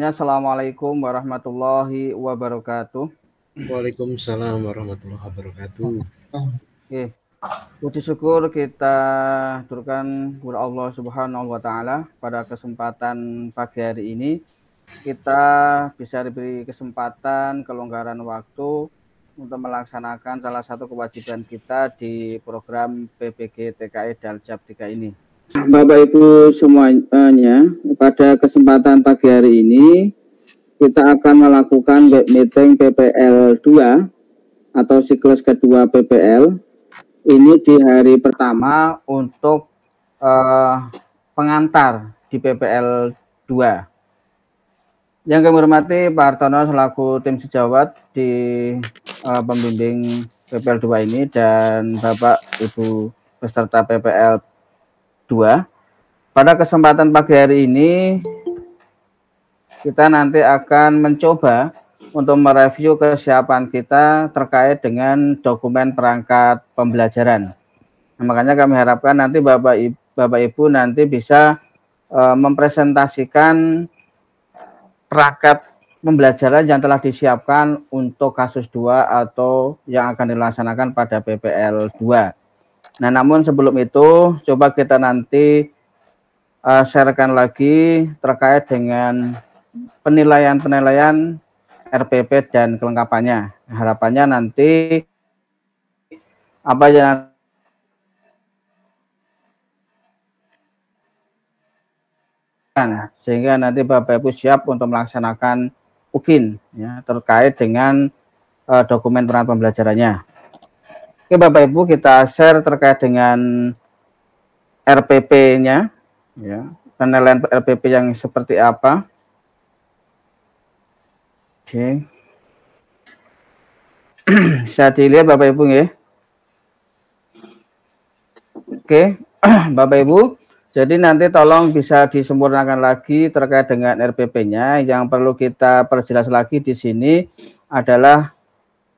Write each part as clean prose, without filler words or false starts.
Assalamualaikum warahmatullahi wabarakatuh. Waalaikumsalam warahmatullahi wabarakatuh. Oke, puji syukur kita aturkan kepada Allah Subhanahu wa taala pada kesempatan pagi hari ini kita bisa diberi kesempatan kelonggaran waktu untuk melaksanakan salah satu kewajiban kita di program PBG TKI Daljab 3 ini. Bapak Ibu semuanya, pada kesempatan pagi hari ini kita akan melakukan web meeting PPL 2 atau siklus kedua PPL. Ini di hari pertama untuk pengantar di PPL 2. Yang kami hormati Pak Hartono selaku tim sejawat di pembimbing PPL 2 ini dan Bapak Ibu peserta PPL 2. Pada kesempatan pagi hari ini kita nanti akan mencoba untuk mereview kesiapan kita terkait dengan dokumen perangkat pembelajaran. Nah, makanya kami harapkan nanti Bapak Ibu nanti bisa mempresentasikan perangkat pembelajaran yang telah disiapkan untuk kasus 2 atau yang akan dilaksanakan pada PPL 2. Nah, namun sebelum itu, coba kita nanti sharekan lagi terkait dengan penilaian-penilaian RPP dan kelengkapannya. Harapannya nanti apa yang sehingga nanti Bapak Ibu siap untuk melaksanakan UKIN ya, terkait dengan dokumen perangkat pembelajarannya. Oke Bapak Ibu, kita share terkait dengan RPP-nya, ya, penilaian RPP yang seperti apa. Oke, bisa dilihat Bapak Ibu ya. Oke, Bapak Ibu, jadi nanti tolong bisa disempurnakan lagi terkait dengan RPP-nya. Yang perlu kita perjelas lagi di sini adalah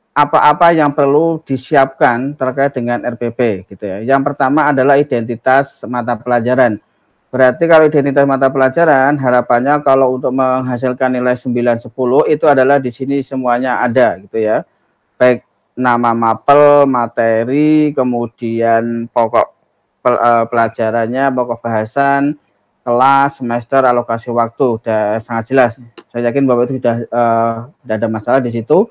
apa-apa yang perlu disiapkan terkait dengan RPP gitu ya. Yang pertama adalah identitas mata pelajaran. Berarti kalau identitas mata pelajaran harapannya kalau untuk menghasilkan nilai 9, 10 itu adalah di sini semuanya ada gitu ya. Baik nama mapel, materi, kemudian pokok pelajarannya, pokok bahasan, kelas, semester, alokasi waktu, udah sangat jelas. Saya yakin Bapak itu sudah tidak ada masalah di situ.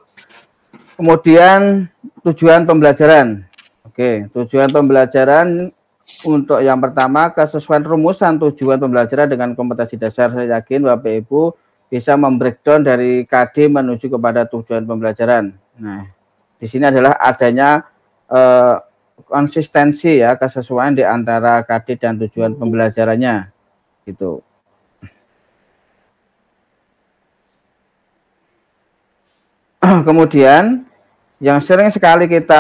Kemudian tujuan pembelajaran. Oke, tujuan pembelajaran untuk yang pertama kesesuaian rumusan tujuan pembelajaran dengan kompetensi dasar. Saya yakin Bapak Ibu bisa membreakdown dari KD menuju kepada tujuan pembelajaran. Nah, di sini adalah adanya konsistensi ya, kesesuaian di antara KD dan tujuan pembelajarannya. Gitu. Kemudian yang sering sekali kita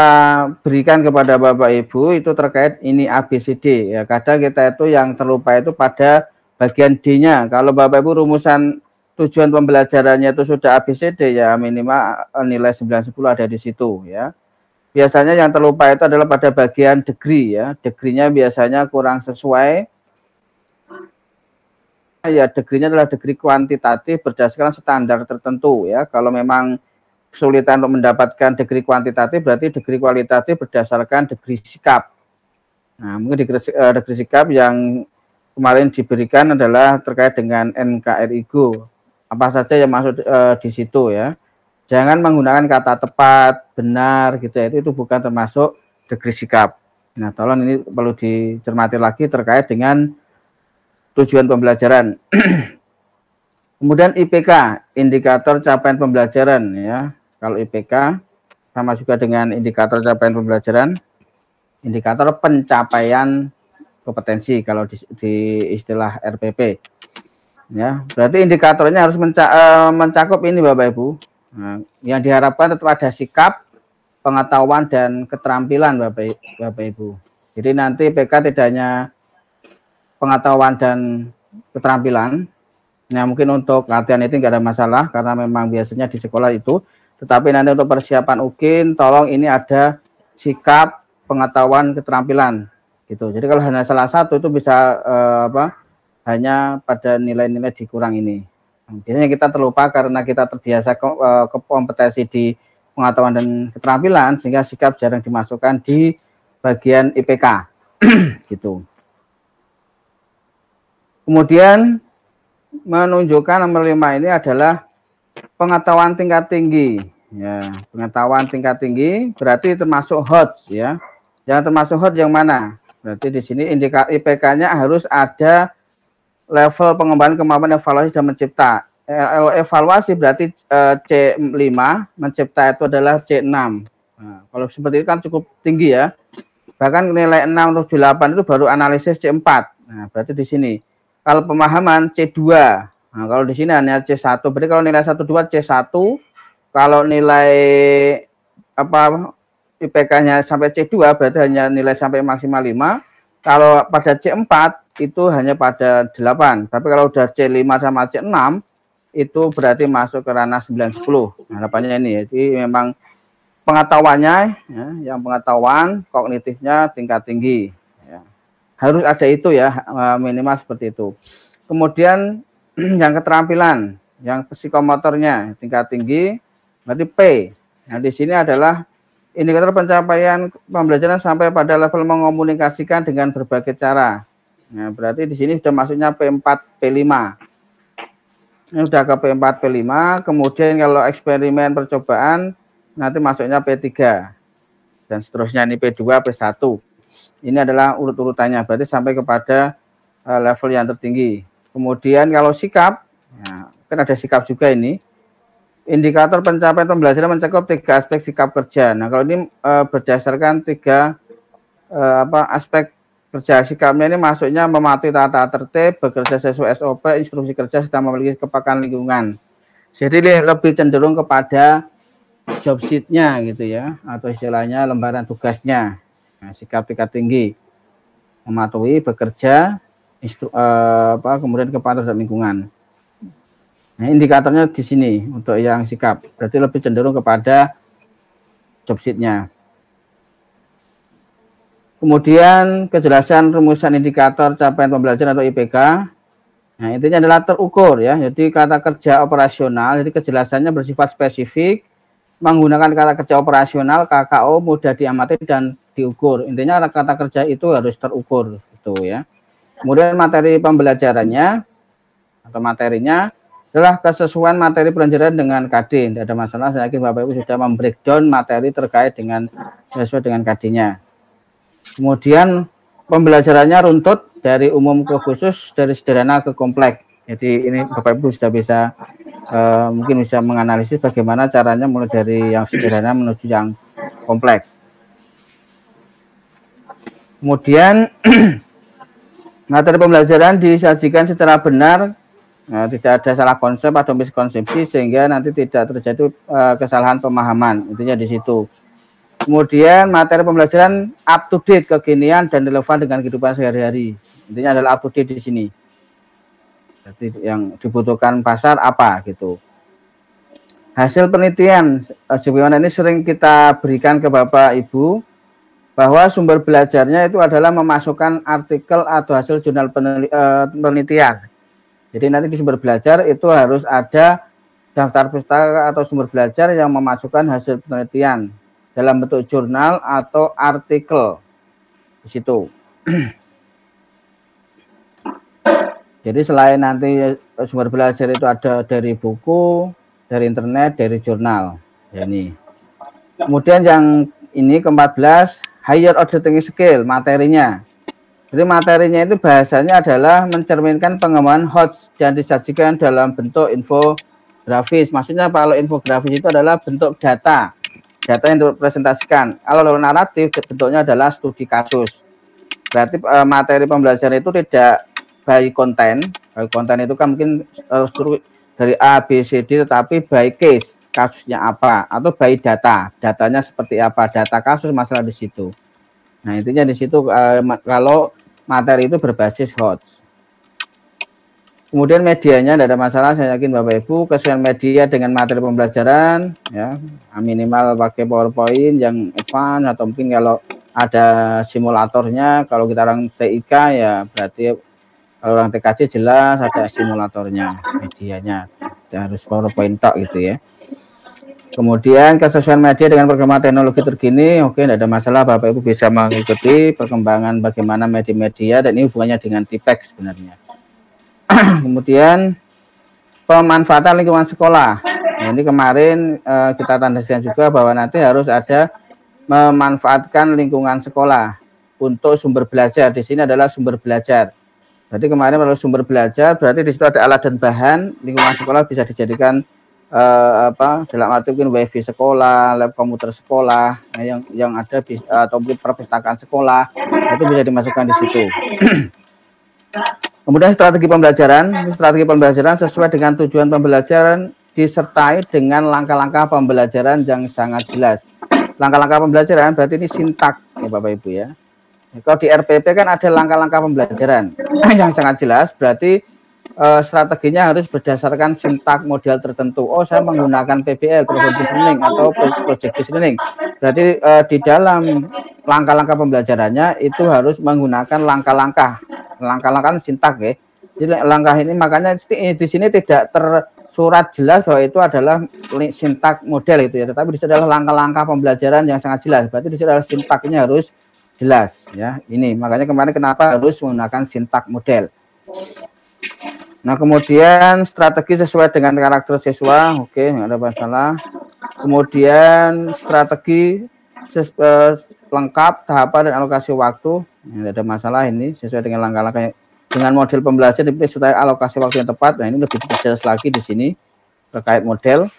berikan kepada Bapak Ibu itu terkait ini ABCD ya. Kadang kita itu yang terlupa itu pada bagian D-nya. Kalau Bapak Ibu rumusan tujuan pembelajarannya itu sudah ABCD ya minimal nilai 9-10 ada di situ ya. Biasanya yang terlupa itu adalah pada bagian degree ya. Degree-nya biasanya kurang sesuai. Ya, degree-nya adalah degree kuantitatif berdasarkan standar tertentu ya. Kalau memang kesulitan untuk mendapatkan degree kuantitatif berarti degree kualitatif berdasarkan degree sikap. Nah, mungkin degree sikap yang kemarin diberikan adalah terkait dengan NKRI Go. Apa saja yang masuk di situ ya. Jangan menggunakan kata tepat, benar gitu ya. Itu bukan termasuk degree sikap. Nah, tolong ini perlu dicermati lagi terkait dengan tujuan pembelajaran. Kemudian IPK, indikator capaian pembelajaran ya. Kalau IPK sama juga dengan indikator capaian pembelajaran, indikator pencapaian kompetensi kalau di istilah RPP. Ya, berarti indikatornya harus mencakup ini Bapak Ibu. Nah, yang diharapkan tetap ada sikap, pengetahuan dan keterampilan Bapak Ibu. Jadi nanti IPK tidak hanya pengetahuan dan keterampilan. Nah, mungkin untuk latihan itu nggak ada masalah karena memang biasanya di sekolah itu. Tetapi nanti untuk persiapan UKIN, tolong ini ada sikap, pengetahuan, keterampilan. Gitu. Jadi kalau hanya salah satu itu bisa hanya pada nilai-nilai dikurang ini. Biasanya kita terlupa karena kita terbiasa kompetensi di pengetahuan dan keterampilan sehingga sikap jarang dimasukkan di bagian IPK. Gitu. Kemudian menunjukkan nomor 5 ini adalah pengetahuan tingkat tinggi. Ya, pengetahuan tingkat tinggi berarti termasuk HOTS ya. Yang termasuk HOTS yang mana? Berarti di sini indikator IPK-nya harus ada level pengembangan kemampuan evaluasi dan mencipta. Evaluasi berarti C5, mencipta itu adalah C6. Nah, kalau seperti itu kan cukup tinggi ya. Bahkan nilai 6 atau 8 itu baru analisis C4. Nah, berarti di sini. Kalau pemahaman C2. Nah, kalau di sini hanya C1. Berarti kalau nilai 1 2 C1, kalau nilai IPK-nya sampai C2 berarti hanya nilai sampai maksimal 5. Kalau pada C4 itu hanya pada 8. Tapi kalau udah C5 sama C6 itu berarti masuk ke ranah 9-10. Harapannya ini. Jadi memang pengetahuannya ya, yang pengetahuan kognitifnya tingkat tinggi. Ya. Harus ada itu ya, minimal seperti itu. Kemudian yang keterampilan, yang psikomotornya tingkat tinggi berarti P. Nah, di sini adalah indikator pencapaian pembelajaran sampai pada level mengomunikasikan dengan berbagai cara. Nah, berarti di sini sudah masuknya P4, P5. Ini sudah ke P4, P5. Kemudian kalau eksperimen percobaan, nanti masuknya P3. Dan seterusnya ini P2, P1. Ini adalah urut-urutannya. Berarti sampai kepada level yang tertinggi. Kemudian kalau sikap, nah, kan ada sikap juga ini. Indikator pencapaian pembelajaran mencakup 3 aspek sikap kerja. Nah, kalau ini berdasarkan 3 aspek kerja. Sikapnya ini masuknya mematuhi tata tertib, bekerja sesuai SOP, instruksi kerja, serta memiliki kepekaan lingkungan. Jadi lebih cenderung kepada job sheet-nya gitu ya, atau istilahnya lembaran tugasnya. Nah, sikap tingkat tinggi, mematuhi, bekerja, kemudian kepatuhan terhadap lingkungan. Nah, indikatornya di sini untuk yang sikap, berarti lebih cenderung kepada job sheet-nya. Kemudian kejelasan rumusan indikator capaian pembelajaran atau IPK. Nah, intinya adalah terukur ya. Jadi kata kerja operasional, jadi kejelasannya bersifat spesifik, menggunakan kata kerja operasional, KKO, mudah diamati dan diukur. Intinya kata kerja itu harus terukur gitu ya. Kemudian materi pembelajarannya atau materinya adalah kesesuaian materi pelajaran dengan KD. Tidak ada masalah, saya yakin Bapak Ibu sudah membreakdown materi terkait dengan sesuai dengan KD-nya. Kemudian pembelajarannya runtut dari umum ke khusus, dari sederhana ke kompleks. Jadi ini Bapak Ibu sudah bisa mungkin bisa menganalisis bagaimana caranya mulai dari yang sederhana menuju yang kompleks. Kemudian materi pembelajaran disajikan secara benar. Nah, tidak ada salah konsep atau miskonsepsi sehingga nanti tidak terjadi kesalahan pemahaman. Intinya di situ. Kemudian materi pembelajaran up to date, kekinian dan relevan dengan kehidupan sehari-hari. Intinya adalah up to date di sini. Jadi yang dibutuhkan pasar apa gitu. Hasil penelitian sebagaimana ini sering kita berikan ke Bapak Ibu, bahwa sumber belajarnya itu adalah memasukkan artikel atau hasil jurnal penelitian. Jadi nanti di sumber belajar itu harus ada daftar pustaka atau sumber belajar yang memasukkan hasil penelitian dalam bentuk jurnal atau artikel di situ. Jadi selain nanti sumber belajar itu ada dari buku, dari internet, dari jurnal. Ya ini. Kemudian yang ini ke-14, higher order thinking skill, materinya. Jadi materinya itu bahasanya adalah mencerminkan pengembangan HOTS dan disajikan dalam bentuk infografis. Maksudnya kalau infografis itu adalah bentuk data yang dipresentasikan. Kalau naratif bentuknya adalah studi kasus. Berarti materi pembelajaran itu tidak by konten. By konten itu kan mungkin dari A, B, C, D, tetapi by case, kasusnya apa, atau by data, datanya seperti apa, data kasus masalah di situ. Nah intinya di situ kalau materi itu berbasis HOTS. Kemudian medianya tidak ada masalah, saya yakin Bapak Ibu kesesuaian media dengan materi pembelajaran, ya minimal pakai PowerPoint yang advance atau mungkin kalau ada simulatornya, kalau kita orang TIK ya berarti. Kalau orang TKJ jelas ada simulatornya, medianya harus PowerPoint tok gitu ya. Kemudian kesesuaian media dengan perkembangan teknologi terkini, oke, tidak ada masalah, Bapak Ibu bisa mengikuti perkembangan bagaimana media-media dan ini hubungannya dengan TIPEX sebenarnya. Kemudian pemanfaatan lingkungan sekolah. Nah, ini kemarin kita tandasikan juga bahwa nanti harus ada memanfaatkan lingkungan sekolah untuk sumber belajar. Di sini adalah sumber belajar. Berarti kemarin kalau sumber belajar berarti di situ ada alat dan bahan, lingkungan sekolah bisa dijadikan dalam arti mungkin wifi sekolah, lab komputer sekolah, yang ada atau mungkin perpustakaan sekolah itu bisa dimasukkan di situ. Kemudian strategi pembelajaran sesuai dengan tujuan pembelajaran disertai dengan langkah-langkah pembelajaran yang sangat jelas. Langkah-langkah pembelajaran berarti ini sintak ya Bapak Ibu ya. Kalau di RPP kan ada langkah-langkah pembelajaran yang sangat jelas, berarti strateginya harus berdasarkan sintak model tertentu. Oh, saya menggunakan PBL, Problem Based Learning, atau Project Based Learning. Berarti di dalam langkah-langkah pembelajarannya itu harus menggunakan langkah-langkah sintak ya. Jadi langkah ini makanya di sini tidak tersurat jelas bahwa itu adalah sintak model itu ya, tetapi di sini adalah langkah-langkah pembelajaran yang sangat jelas. Berarti di sini adalah sintaknya harus jelas ya. Ini makanya kemarin kenapa harus menggunakan sintak model. Nah kemudian strategi sesuai dengan karakter siswa, oke, nggak ada masalah. Kemudian strategi lengkap tahapan dan alokasi waktu, nggak ada masalah, ini sesuai dengan langkah-langkah dengan model pembelajaran serta alokasi waktu yang tepat. Nah ini lebih jelas lagi di sini terkait model.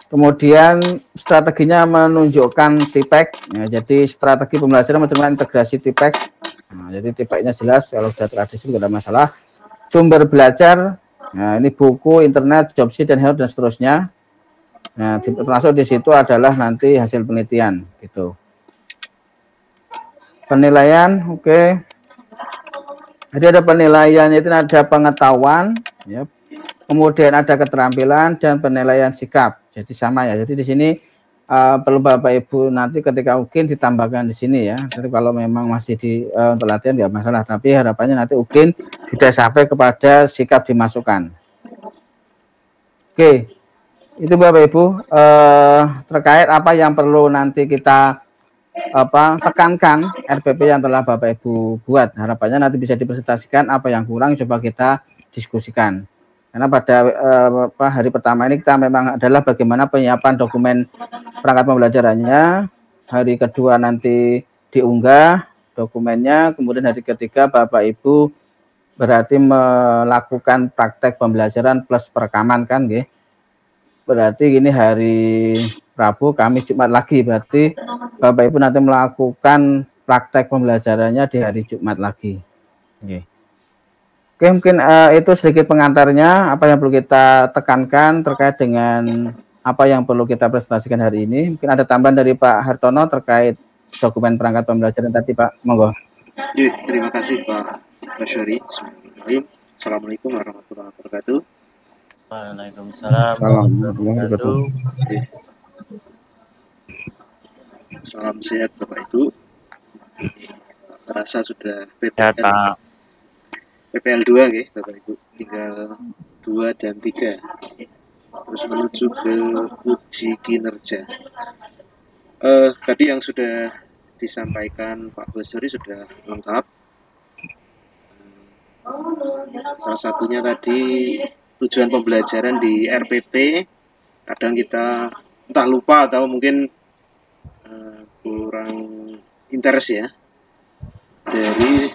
Kemudian strateginya menunjukkan TIPEX, ya, jadi strategi pembelajaran menunjukkan integrasi TIPEX. Nah, jadi TIPEX-nya jelas, kalau sudah tradisi tidak ada masalah. Sumber belajar, nah, ini buku, internet, job sheet, dan health dan seterusnya. Nah, termasuk di situ adalah nanti hasil penelitian, gitu. Penilaian, oke. Jadi ada penilaian itu ada pengetahuan, ya. Kemudian ada keterampilan dan penilaian sikap. Jadi sama ya. Jadi di sini perlu Bapak Ibu nanti ketika UKIN ditambahkan di sini ya. Jadi kalau memang masih di untuk latihan ya masalah. Tapi harapannya nanti UKIN sudah sampai kepada sikap dimasukkan. Oke, itu Bapak Ibu terkait apa yang perlu nanti kita tekankan RPP yang telah Bapak Ibu buat. Harapannya nanti bisa dipresentasikan, apa yang kurang coba kita diskusikan. Karena pada hari pertama ini kita memang adalah bagaimana penyiapan dokumen perangkat pembelajarannya. Hari kedua nanti diunggah dokumennya. Kemudian hari ketiga Bapak Ibu berarti melakukan praktek pembelajaran plus perekaman kan, ya. Berarti ini hari Rabu, Kamis, Jumat lagi. Berarti Bapak Ibu nanti melakukan praktek pembelajarannya di hari Jumat lagi. Okay. Oke, mungkin itu sedikit pengantarnya, apa yang perlu kita tekankan terkait dengan apa yang perlu kita presentasikan hari ini. Mungkin ada tambahan dari Pak Hartono terkait dokumen perangkat pembelajaran tadi, Pak. Monggo. Terima kasih Pak Basyari. Assalamualaikum warahmatullahi wabarakatuh. Waalaikumsalam Assalamualaikum wabarakatuh. Salam sehat Bapak Ibu. Terasa sudah Sehat, Pak. PPL 2 ya Bapak Ibu. Tinggal 2 dan 3. Terus menuju ke uji kinerja. Tadi yang sudah disampaikan Pak Basri sudah lengkap. Salah satunya tadi tujuan pembelajaran di RPP. Kadang kita entah lupa atau mungkin kurang interest ya dari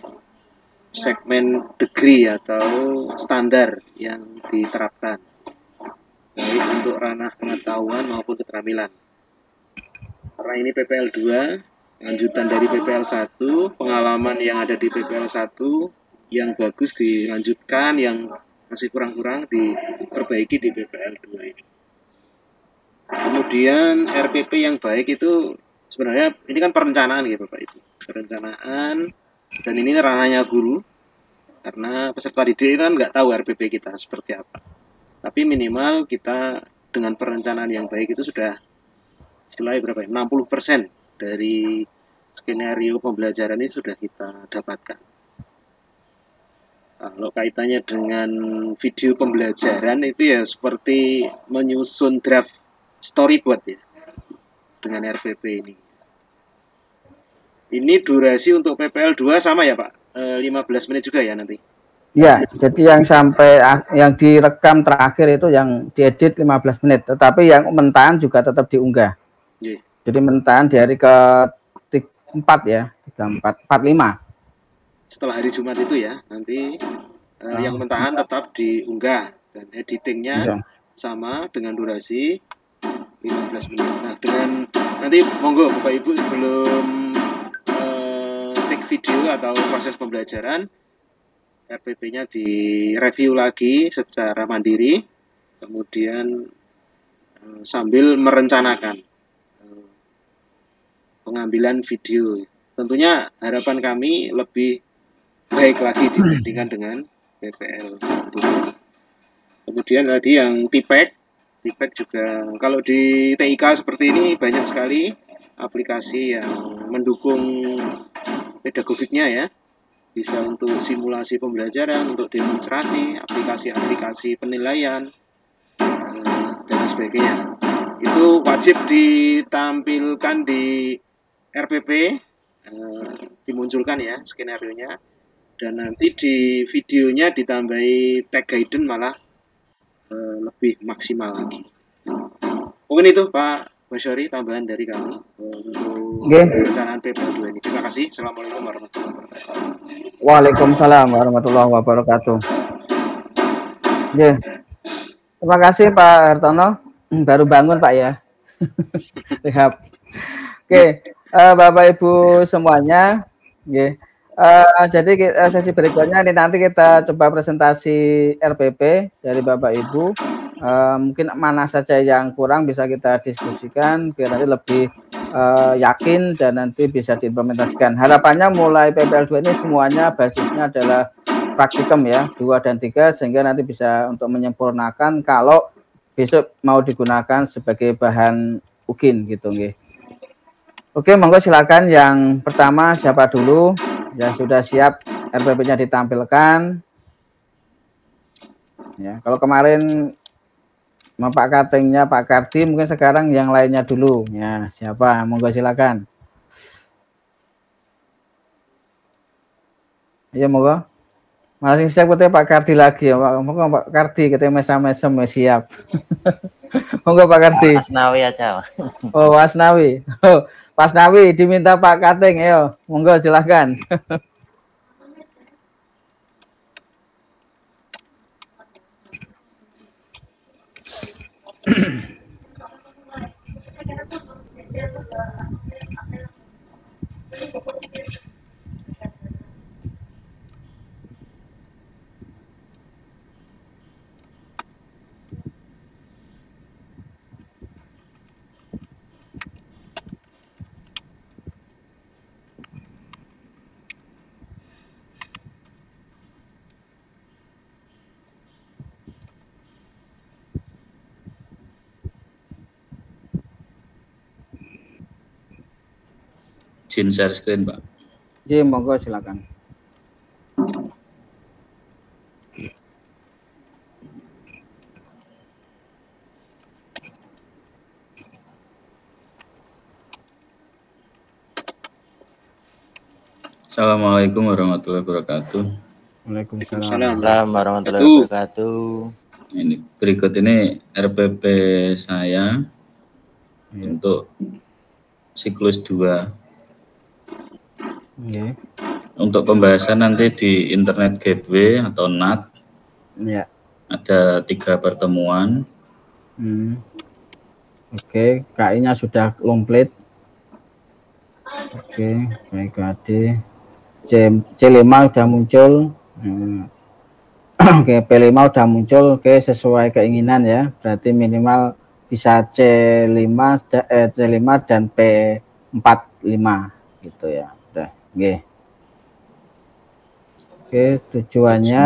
segmen degree atau standar yang diterapkan baik untuk ranah pengetahuan maupun keterampilan. Karena ini PPL 2, lanjutan dari PPL 1, pengalaman yang ada di PPL 1 yang bagus dilanjutkan, yang masih kurang-kurang diperbaiki di PPL 2 ini. Kemudian RPP yang baik itu sebenarnya ini kan perencanaan ya Bapak Ibu. Perencanaan, dan ini ranahnya guru, karena peserta didik kan nggak tahu RPP kita seperti apa. Tapi minimal kita dengan perencanaan yang baik itu sudah istilahnya berapa ya? 60% dari skenario pembelajaran ini sudah kita dapatkan. Kalau kaitannya dengan video pembelajaran itu ya seperti menyusun draft storyboard ya dengan RPP ini. Ini durasi untuk PPL 2 sama ya Pak? 15 menit juga ya nanti? Ya, jadi yang sampai yang direkam terakhir itu yang diedit 15 menit, tetapi yang mentahan juga tetap diunggah. Yeah. Jadi mentahan di hari ke-4 ya, 34, 45. Setelah hari Jumat itu ya, nanti yang mentahan tetap diunggah dan editingnya sama dengan durasi 15 menit. Nah, dengan nanti monggo Bapak Ibu sebelum take video atau proses pembelajaran, RPP-nya direview lagi secara mandiri, kemudian sambil merencanakan pengambilan video. Tentunya harapan kami lebih baik lagi dibandingkan dengan PPL 1. Kemudian tadi yang TIPEK juga kalau di TIK seperti ini banyak sekali aplikasi yang mendukung pedagogiknya ya. Bisa untuk simulasi pembelajaran, untuk demonstrasi, aplikasi-aplikasi penilaian, dan sebagainya. Itu wajib ditampilkan di RPP, dimunculkan ya skenario-nya, dan nanti di videonya ditambahi tag guidance malah lebih maksimal lagi. Mungkin itu Pak Basyari tambahan dari kami untuk perencanaan PPL 2 ini. Terima kasih. Assalamualaikum warahmatullahi wabarakatuh. Waalaikumsalam warahmatullahi wabarakatuh. Terima kasih Pak Hartono. Baru bangun Pak ya. Lihat. Oke, Bapak Ibu semuanya. Jadi sesi berikutnya ini nanti kita coba presentasi RPP dari Bapak Ibu. Mungkin mana saja yang kurang bisa kita diskusikan biar nanti lebih yakin dan nanti bisa diimplementasikan. Harapannya mulai PPL 2 ini semuanya basisnya adalah praktikum ya, 2 dan 3, sehingga nanti bisa untuk menyempurnakan kalau besok mau digunakan sebagai bahan UGIN gitu nggih. Oke, monggo silakan yang pertama siapa dulu yang sudah siap RPP-nya ditampilkan. Ya, kalau kemarin Pak Katengnya Pak Kardi, mungkin sekarang yang lainnya dulu. Ya, siapa? Monggo silakan. Iya, monggo. Masih siap kita Pak Kardi lagi ya, monggo Pak Kardi kita mesam-mesem siap. Monggo Pak Kardi. Asnawi aja. Oh, Asnawi. Oh, Pak Asnawi diminta Pak Kateng, ayo. Monggo silakan. izin share screen, Pak. Jadi monggo silakan. Assalamualaikum warahmatullahi wabarakatuh. Waalaikumsalam. Assalamualaikum warahmatullahi wabarakatuh. Ini berikut ini RPP saya untuk siklus 2. Okay. Untuk pembahasan nanti di Internet Gateway atau NAT. Ya. Ada 3 pertemuan. Oke, KI-nya sudah komplit. Oke, baik AD. C5 udah muncul. Oke, P5 udah muncul. Oke, sesuai keinginan ya. Berarti minimal bisa C5 dan P45 gitu ya. Udah. Oke. Oke, tujuannya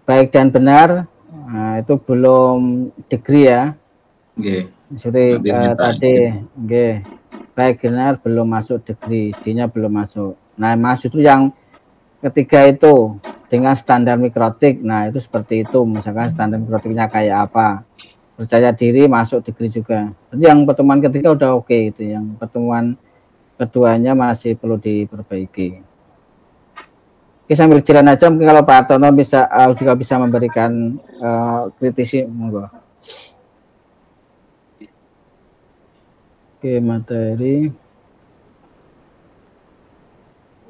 baik dan benar. Nah, itu belum degree ya. Oke. Seperti tadi. Oke. Baik benar belum masuk degree, D-nya belum masuk. Nah, maksud itu yang ketiga itu dengan standar mikrotik. Nah, itu seperti itu. Misalkan standar mikrotiknya kayak apa. Percaya diri masuk degree juga. Jadi yang pertemuan ketiga udah oke itu. Yang pertemuan keduanya masih perlu diperbaiki. Oke, sambil jalan aja mungkin kalau Pak Hartono bisa juga bisa memberikan kritisi, monggo. Oke, materi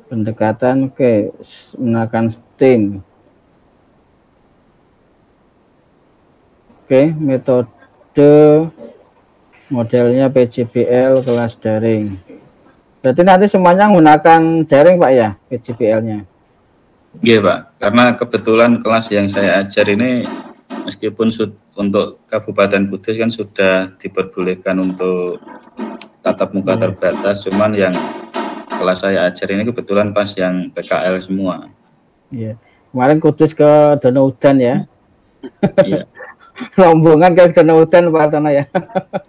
pendekatan menggunakan STEAM. Oke, metode modelnya PJBL kelas daring. Berarti nanti semuanya menggunakan daring Pak ya, PJBL-nya? Iya Pak, karena kebetulan kelas yang saya ajar ini meskipun untuk Kabupaten Kudus kan sudah diperbolehkan untuk tatap muka terbatas, cuman yang kelas saya ajar ini kebetulan pas yang PKL semua. Iya. Kemarin Kudus ke Danau Udan ya. Iya. Rombongan ke Danau Udan Pak Hartono ya.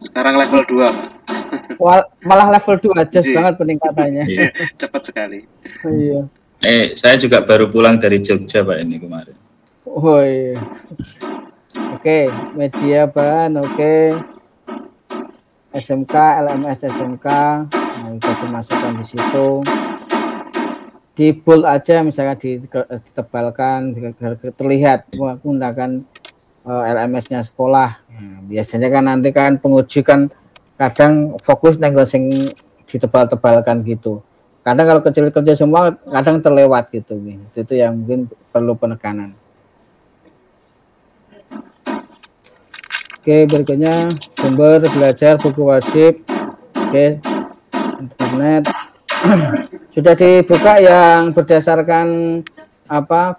Sekarang level 2. Malah level 2 aja banget peningkatannya. Iya. Cepat sekali. Iya. Saya juga baru pulang dari Jogja Pak ini kemarin. Oh iya. Oke, media bahan oke. SMK, LMS SMK, nah, itu dimasukkan di situ. Di bold aja misalnya ditebalkan, terlihat menggunakan LMS-nya sekolah. Nah, biasanya kan nanti kan penguji kan kadang fokus nengok sing ditebal-tebalkan gitu. Kadang kalau kecil-kecil semua kadang terlewat gitu. Itu yang mungkin perlu penekanan. Oke, berikutnya sumber belajar buku wajib. Oke, internet sudah dibuka yang berdasarkan apa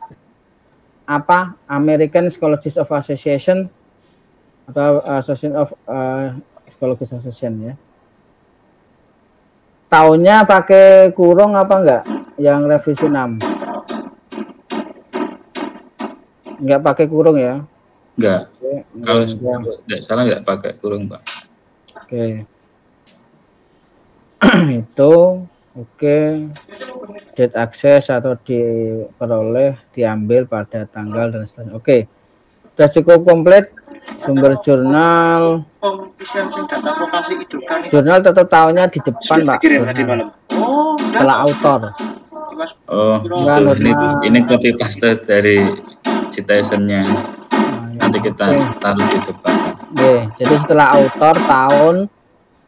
American Psychologists of Association atau Association of Psychologists Association ya. Tahunnya pakai kurung apa enggak? Yang revisi 6 enggak pakai kurung ya? Enggak. Kalau tidak salah enggak pakai kurung Pak. Oke. Itu oke. Date akses atau diperoleh diambil pada tanggal dan seterusnya. Oke. Sudah cukup komplit. Sumber jurnal. Jurnal tetap tahunnya di depan Pak. Setelah autor. Oh, ini copy paste dari citationnya. Nanti kita taruh di depan. Jadi setelah autor tahun,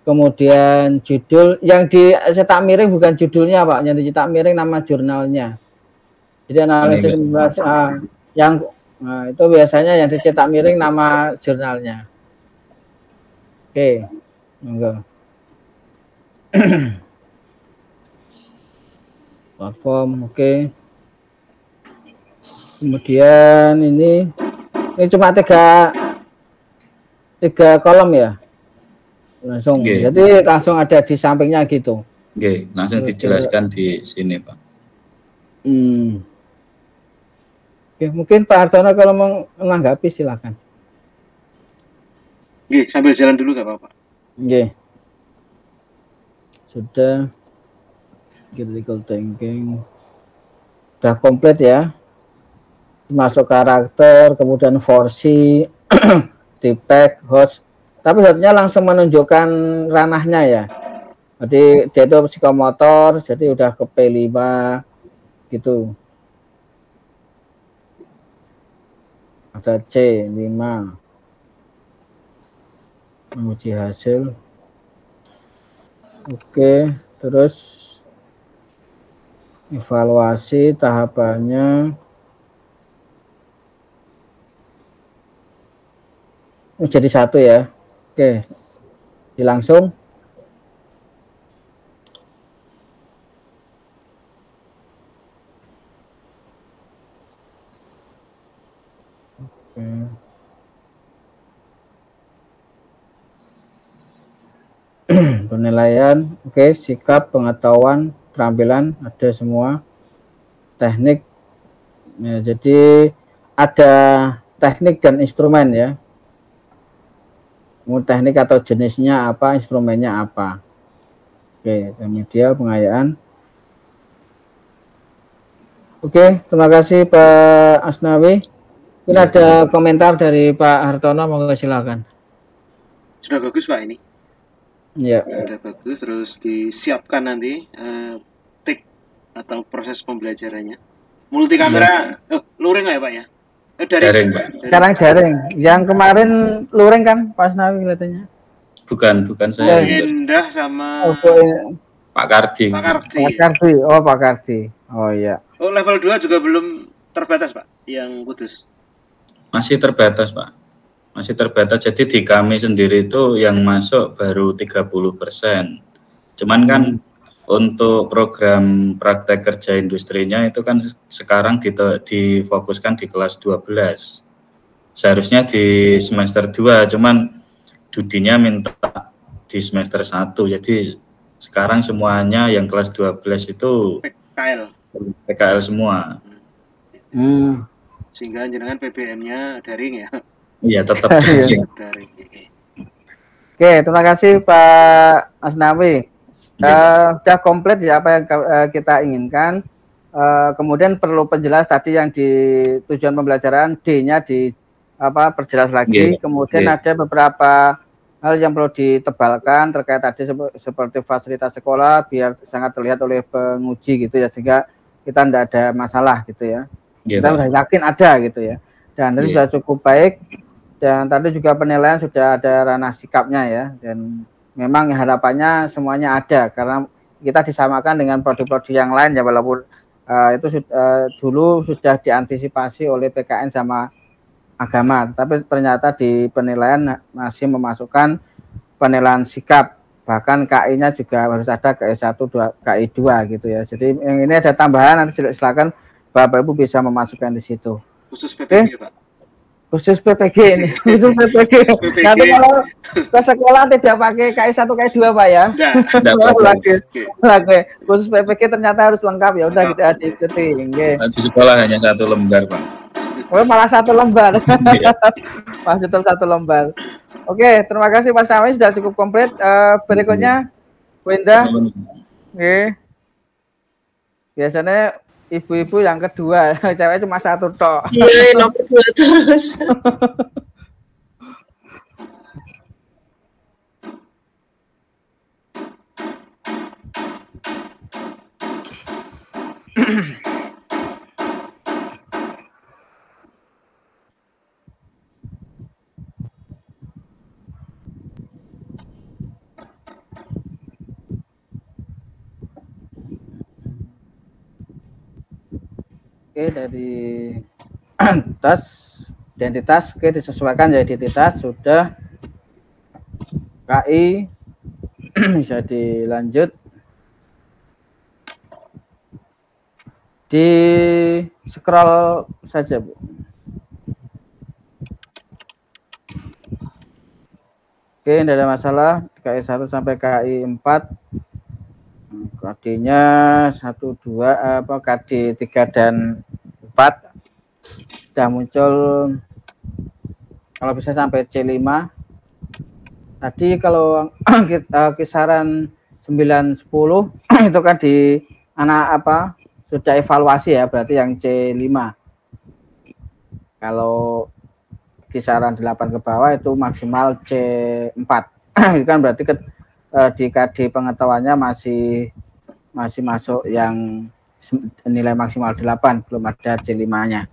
kemudian judul yang dicetak miring bukan judulnya Pak, yang dicetak miring nama jurnalnya. Jadi analisis yang itu biasanya yang dicetak miring nama jurnalnya. Oke, monggo. Platform, oke. Kemudian ini cuma tiga kolom ya, langsung. Jadi langsung ada di sampingnya gitu. Oke, langsung dijelaskan di sini Pak. Oke, mungkin Pak Hartono kalau mau menanggapi silakan. Oke, sambil jalan dulu nggak apa-apa. Oke. sudah. Critical thinking sudah komplit ya, masuk karakter, kemudian forsi, defect, host, tapi hostnya langsung menunjukkan ranahnya ya, jadi dia itu psikomotor, jadi udah ke P5 gitu, ada C5 menguji hasil. Oke, terus evaluasi tahapannya jadi 1 ya. Oke, dilangsung. Oke. Penilaian, oke, sikap, pengetahuan, keterampilan ada semua, teknik ya, jadi ada teknik dan instrumen ya, mau teknik atau jenisnya apa, instrumennya apa. Oke, remedial, pengayaan. Oke, terima kasih Pak Asnawi. Ini ada komentar dari Pak Hartono, monggo silakan. Sudah bagus Pak ini. Ya. Sudah bagus, terus disiapkan nanti take atau proses pembelajarannya. Multi kamera, luring nggak ya Pak ya? Daring Pak. Sekarang jaring. Yang kemarin luring kan Pak Asnawi kelihatannya? Bukan saya. Indah sama Pak Kardi. Pak Kardi. Oh Pak Kardi. Oh iya. Oh level 2 juga belum terbatas Pak, yang Kudus? Masih terbatas Pak. Masih terbatas, jadi di kami sendiri itu yang masuk baru 30%. Cuman kan untuk program praktek kerja industrinya itu kan sekarang difokuskan di kelas 12. Seharusnya di semester 2, cuman Dudinya minta di semester 1. Jadi sekarang semuanya yang kelas 12 itu PKL semua. Sehingga jenengan PBM-nya daring ya? Iya, tetap daring. Oke, terima kasih Pak Asnawi. Sudah komplit ya apa yang kita inginkan. Kemudian perlu penjelas tadi yang di tujuan pembelajaran, D-nya perjelas lagi. Kemudian ada beberapa hal yang perlu ditebalkan terkait tadi seperti fasilitas sekolah biar sangat terlihat oleh penguji gitu ya, sehingga kita tidak ada masalah gitu ya. Kita sudah yakin ada gitu ya. Dan tadi sudah cukup baik. Dan tadi juga penilaian sudah ada ranah sikapnya ya, dan memang harapannya semuanya ada karena kita disamakan dengan prodi-prodi yang lain ya, walaupun itu dulu sudah diantisipasi oleh PKN sama agama, tapi ternyata di penilaian masih memasukkan penilaian sikap, bahkan KI-nya juga harus ada KI 1, KI 2 gitu ya. Jadi yang ini ada tambahan, nanti silakan Bapak Ibu bisa memasukkan di situ. Khusus PPG Pak. Khusus PPG ini, khusus PPG. Nanti kalau ke sekolah tidak pakai KI 1, KI 2 Pak ya? Lagi. Khusus PPG ternyata harus lengkap ya, udah kita diikuti. Di sekolah hanya 1 lembar Pak. Oh malah 1 lembar. Masih tetap 1 lembar. Oke, terima kasih Mas Nawi sudah cukup komplit. Berikutnya, Bu Indah. Oke. Biasanya ibu-ibu yang kedua, cewek cuma 1 tok. Iya, nomor 2 terus. Oke, dari identitas, oke disesuaikan ya identitas sudah. KI bisa dilanjut. Di scroll saja Bu. Oke, tidak ada masalah. KI 1 sampai KI 4. KD-nya 1, 2, KD 3 dan 4 sudah muncul, kalau bisa sampai C5. Tadi kalau kisaran 9, 10 itu kan di sudah evaluasi ya, berarti yang C5. Kalau kisaran 8 ke bawah itu maksimal C4. Itu kan berarti di KD pengetahuannya masih masuk yang nilai maksimal 8, belum ada C5-nya.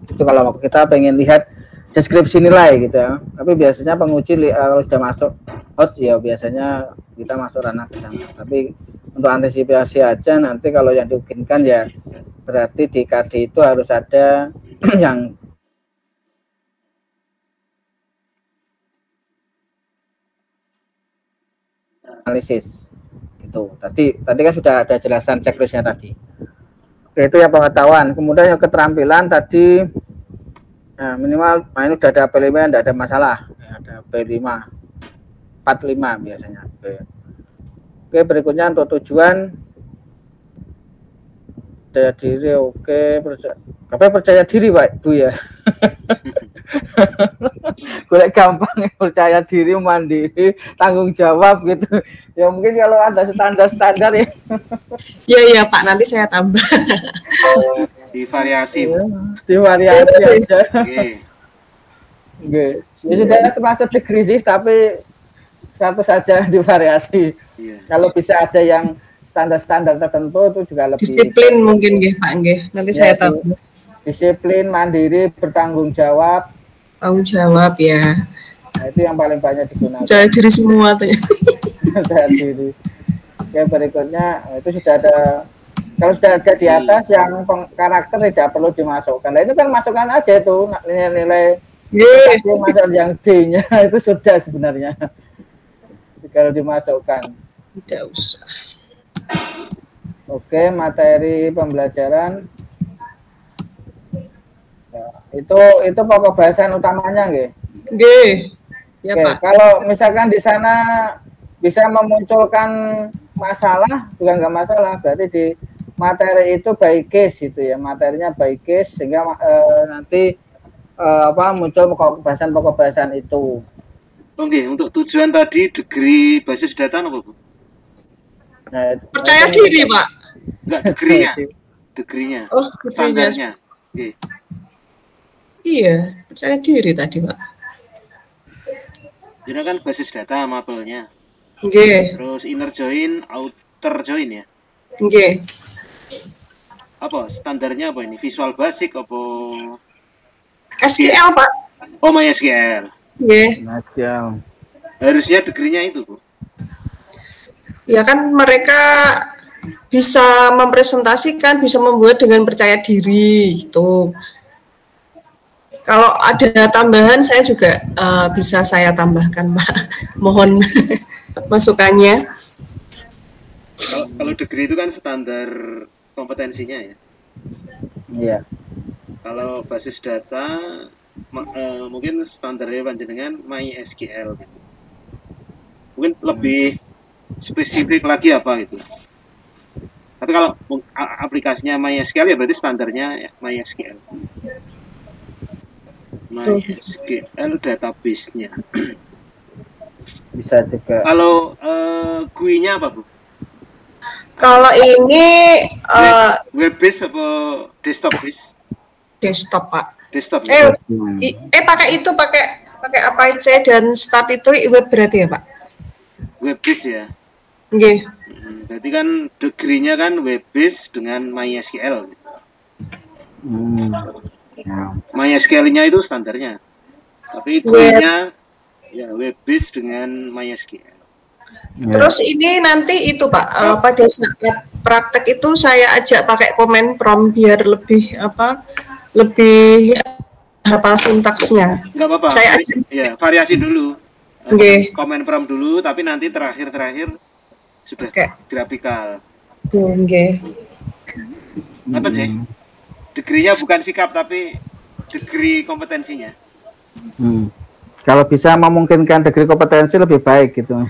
Itu kalau kita pengen lihat deskripsi nilai gitu ya. Tapi biasanya penguji kalau sudah masuk hot ya biasanya kita masuk ranah ke sana. Tapi untuk antisipasi aja nanti kalau yang dimungkinkan ya berarti di KD itu harus ada yang analisis itu. Tadi kan sudah ada jelasan checklistnya tadi. Oke, itu yang pengetahuan. Kemudian yang keterampilan tadi minimal ini udah ada P5 tidak ada masalah. Ada P5 45 biasanya. Oke, berikutnya untuk tujuan percaya diri. Oke, percaya diri Pak Bu ya. Gue gampang percaya diri, mandiri, tanggung jawab gitu. Ya mungkin kalau ada standar ya. Iya Pak, nanti saya tambah. Divariasi. Divariasi aja. Oke. Ya sudah termasuk degree sih, tapi 100 saja divariasi. Iya. Kalau bisa ada yang standar-standar tertentu itu juga lebih disiplin mungkin nggih Pak nggih. Nanti ya, saya tambah. Disiplin, mandiri, bertanggung jawab. Tanggung jawab ya. Nah, itu yang paling banyak digunakan. Percaya diri semua tuh ya. Percaya diri. Oke, berikutnya itu sudah ada. Kalau sudah ada di atas yang karakter tidak perlu dimasukkan. Nah, itu kan masukkan aja itu nilai-nilai masuk yang D-nya itu sudah sebenarnya. Kalau dimasukkan. Tidak usah. Oke, materi pembelajaran. Ya, itu pokok bahasan utamanya nggih. Nggih. Ya, oke, Pak. Kalau misalkan di sana bisa memunculkan masalah, bukan nggak masalah, berarti di materi itu by case gitu ya, materinya by case sehingga nanti muncul pokok bahasan itu. Oke, untuk tujuan tadi degree basis data apa Bu? Nah, percaya diri Pak. Enggak, degree-nya. Oh, standarnya. Oke. Iya, percaya diri tadi Pak. Jadi kan basis data mapelnya. Nggih. Terus inner join, outer join ya. Nggih. Apa standarnya apa ini? Visual Basic apa? SQL Pak. Oh, MySQL. Nggih. Harusnya degree-nya itu Bu. Ya kan mereka bisa mempresentasikan, bisa membuat dengan percaya diri gitu. Kalau ada tambahan saya juga bisa saya tambahkan Pak. Mohon masukannya. Kalau degree itu kan standar kompetensinya ya. Iya. Kalau basis data mungkin standarnya panjenengan MySQL gitu. Mungkin lebih spesifik lagi apa gitu. Tapi kalau aplikasinya MySQL ya berarti standarnya MySQL. MySQL database-nya. Bisa juga. Kalau GUI-nya apa Bu? Kalau ini web base apa desktop base? Desktop Pak. Desktop. Pakai apa aja dan start itu web berarti ya Pak? Web base ya. Nggih. Berarti kan degree-nya kan web base dengan MySQL. MySQL-nya itu standarnya. Tapi GUI-nya ya web base dengan MySQL. Terus ini nanti itu Pak, pada saat praktek itu saya ajak pakai comment prompt biar lebih hafal sintaksnya. Enggak apa-apa. Saya variasi dulu. Comment prompt dulu, tapi nanti terakhir sudah grafikal. Nggih. Ngoten sih. Degree-nya bukan sikap tapi degree kompetensinya. Kalau bisa memungkinkan degree kompetensi lebih baik gitu.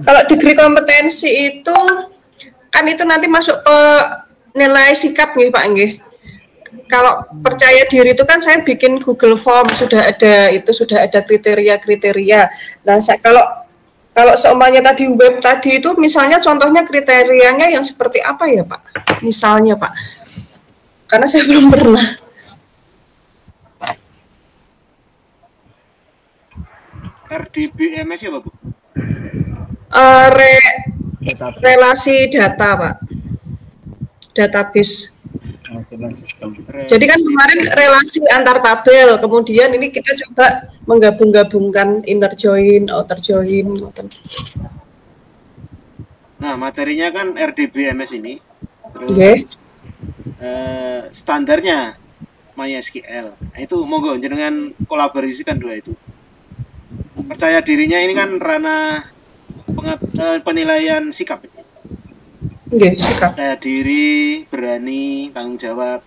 Kalau degree kompetensi itu kan itu nanti masuk ke nilai sikap nggih Pak nggih. Kalau percaya diri itu kan saya bikin Google Form sudah ada kriteria-kriteria. Nah, kalau Kalau seumpamanya tadi web tadi itu misalnya contohnya kriterianya yang seperti apa ya Pak? Misalnya Pak, karena saya belum pernah. RDBMS ya Pak Bu? Relasi data Pak, database. Jadi kan kemarin relasi antar tabel, kemudian ini kita coba menggabung-gabungkan inner join, outer join. Nah, materinya kan RDBMS ini. Terus standarnya MySQL. Nah, itu monggo jenengan kolaborasikan dua itu. Percaya dirinya ini kan ranah penilaian sikap. Sikap. Percaya diri, berani, tanggung jawab.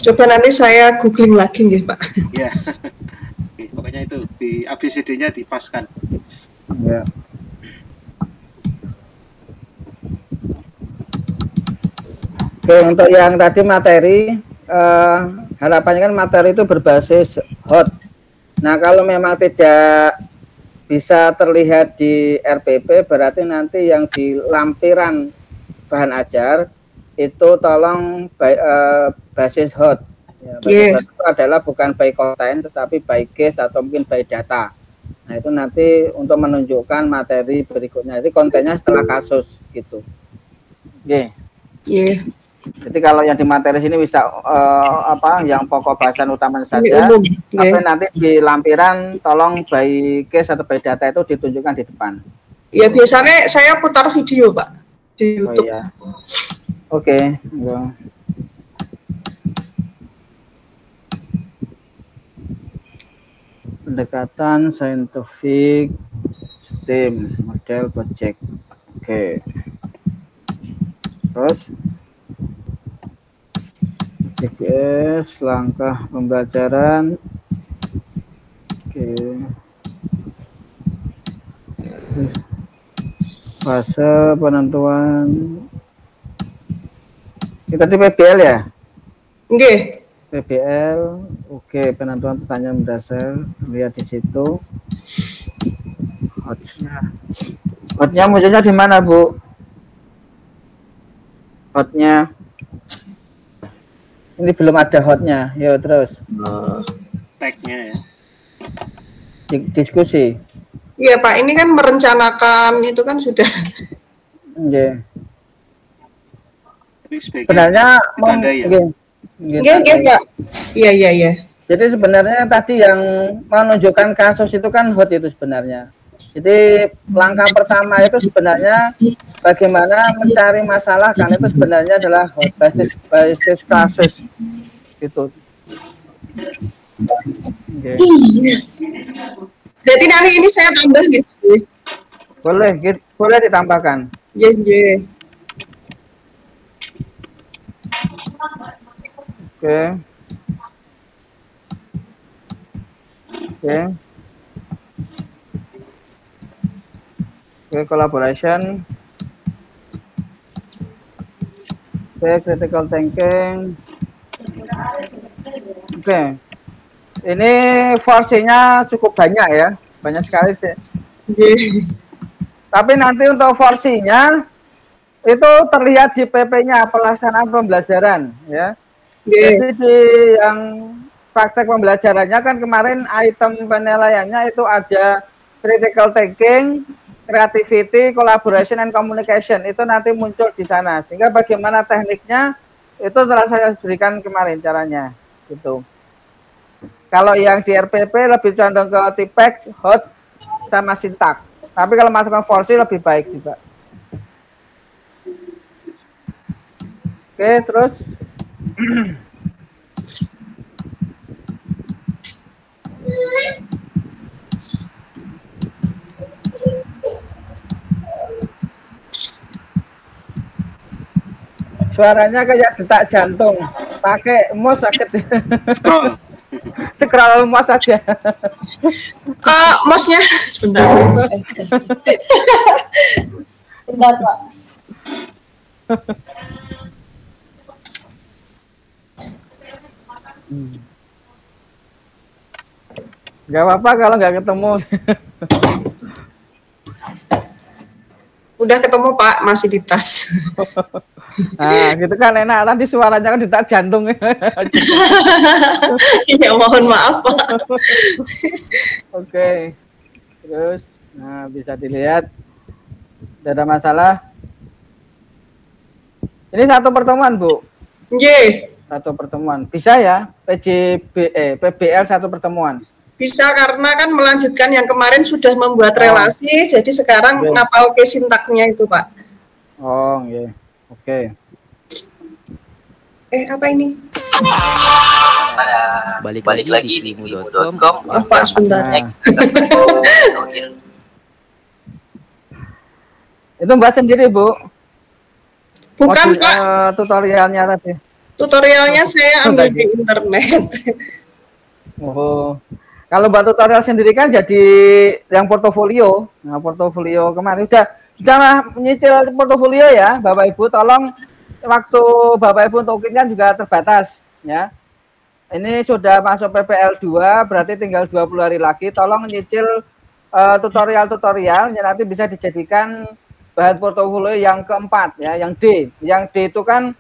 Coba nanti saya googling lagi nggih, Pak. Ya. Oke, pokoknya itu di ABCD-nya dipaskan. Ya. Oke, untuk yang tadi materi, harapannya kan materi itu berbasis hot. Nah, kalau memang tidak bisa terlihat di RPP, berarti nanti yang di lampiran bahan ajar itu tolong basis hot. Ya, basis hot itu adalah bukan by content tetapi by case atau mungkin by data. Nah, itu nanti untuk menunjukkan materi berikutnya. Jadi kontennya setelah kasus gitu. Oke. Jadi kalau yang di materi sini bisa yang pokok bahasan utama saja, tapi nanti di lampiran tolong by case atau by data itu ditunjukkan di depan. Ya biasanya saya putar video Pak di YouTube. Oh, iya. Oke. Pendekatan saintifik STEM model project. Oke. Terus GPS, langkah pembelajaran. Oke. Fase penentuan. Kita di PBL ya? Nggih. PBL. Oke, penentuan pertanyaan mendasar. Lihat di situ. Hotnya munculnya di mana, Bu? Hotnya. Ini belum ada hotnya, yuk terus. Tag-nya ya. Diskusi. Iya Pak, ini kan merencanakan itu kan sudah. Iya. Sebenarnya Pak. Iya. Jadi sebenarnya tadi yang menunjukkan kasus itu kan hot itu sebenarnya. Jadi langkah pertama itu sebenarnya bagaimana mencari masalah, karena itu sebenarnya adalah hot basis kasus gitu. Okay. Jadi nanti ini saya tambah gitu. Boleh ditambahkan. Iya. Oke, collaboration. Critical thinking. Oke. Ini porsinya cukup banyak ya. Banyak sekali sih. Tapi nanti untuk porsinya itu terlihat di PP-nya, pelaksanaan pembelajaran ya. Jadi di yang praktek pembelajarannya kan kemarin item penilaiannya itu ada critical thinking, creativity, collaboration and communication, itu nanti muncul di sana. Sehingga bagaimana tekniknya itu telah saya berikan kemarin caranya gitu. Kalau yang di RPP lebih condong ke tipek, hot sama sintak. Tapi kalau masukkan porsi lebih baik juga. Oke, terus suaranya kayak detak jantung. Pakai mouse sakit. Scroll mouse saja. Mouse-nya sebentar. Bentar, Pak. Nggak apa-apa kalau nggak ketemu. Udah ketemu Pak, masih di tas. Nah, gitu kan enak. Tadi suaranya kan detak jantung. Iya, mohon maaf Pak. Oke. Terus, nah bisa dilihat. Tidak ada masalah. Ini satu pertemuan, Bu. Nggih. Satu pertemuan. Bisa ya? PBL satu pertemuan. Bisa karena kan melanjutkan yang kemarin sudah membuat relasi, jadi sekarang ngapal ke sintaknya itu Pak. Oh, iya. Oke. Apa ini? Balik lagi di limu.com. Maaf Pak, sebentar. Itu Mbak sendiri, Bu? Bukan Pak. Tutorialnya tadi. Tutorialnya saya ambil di internet. Oh. Kalau buat tutorial sendiri kan jadi yang portofolio. Nah, portofolio kemarin sudah menyicil portofolio ya, Bapak Ibu. Tolong waktu Bapak Ibu untuk kan juga terbatas ya. Ini sudah masuk PPL 2, berarti tinggal 20 hari lagi. Tolong menyicil tutorial-tutorial yang nanti bisa dijadikan bahan portofolio yang keempat ya, yang D. Yang D itu kan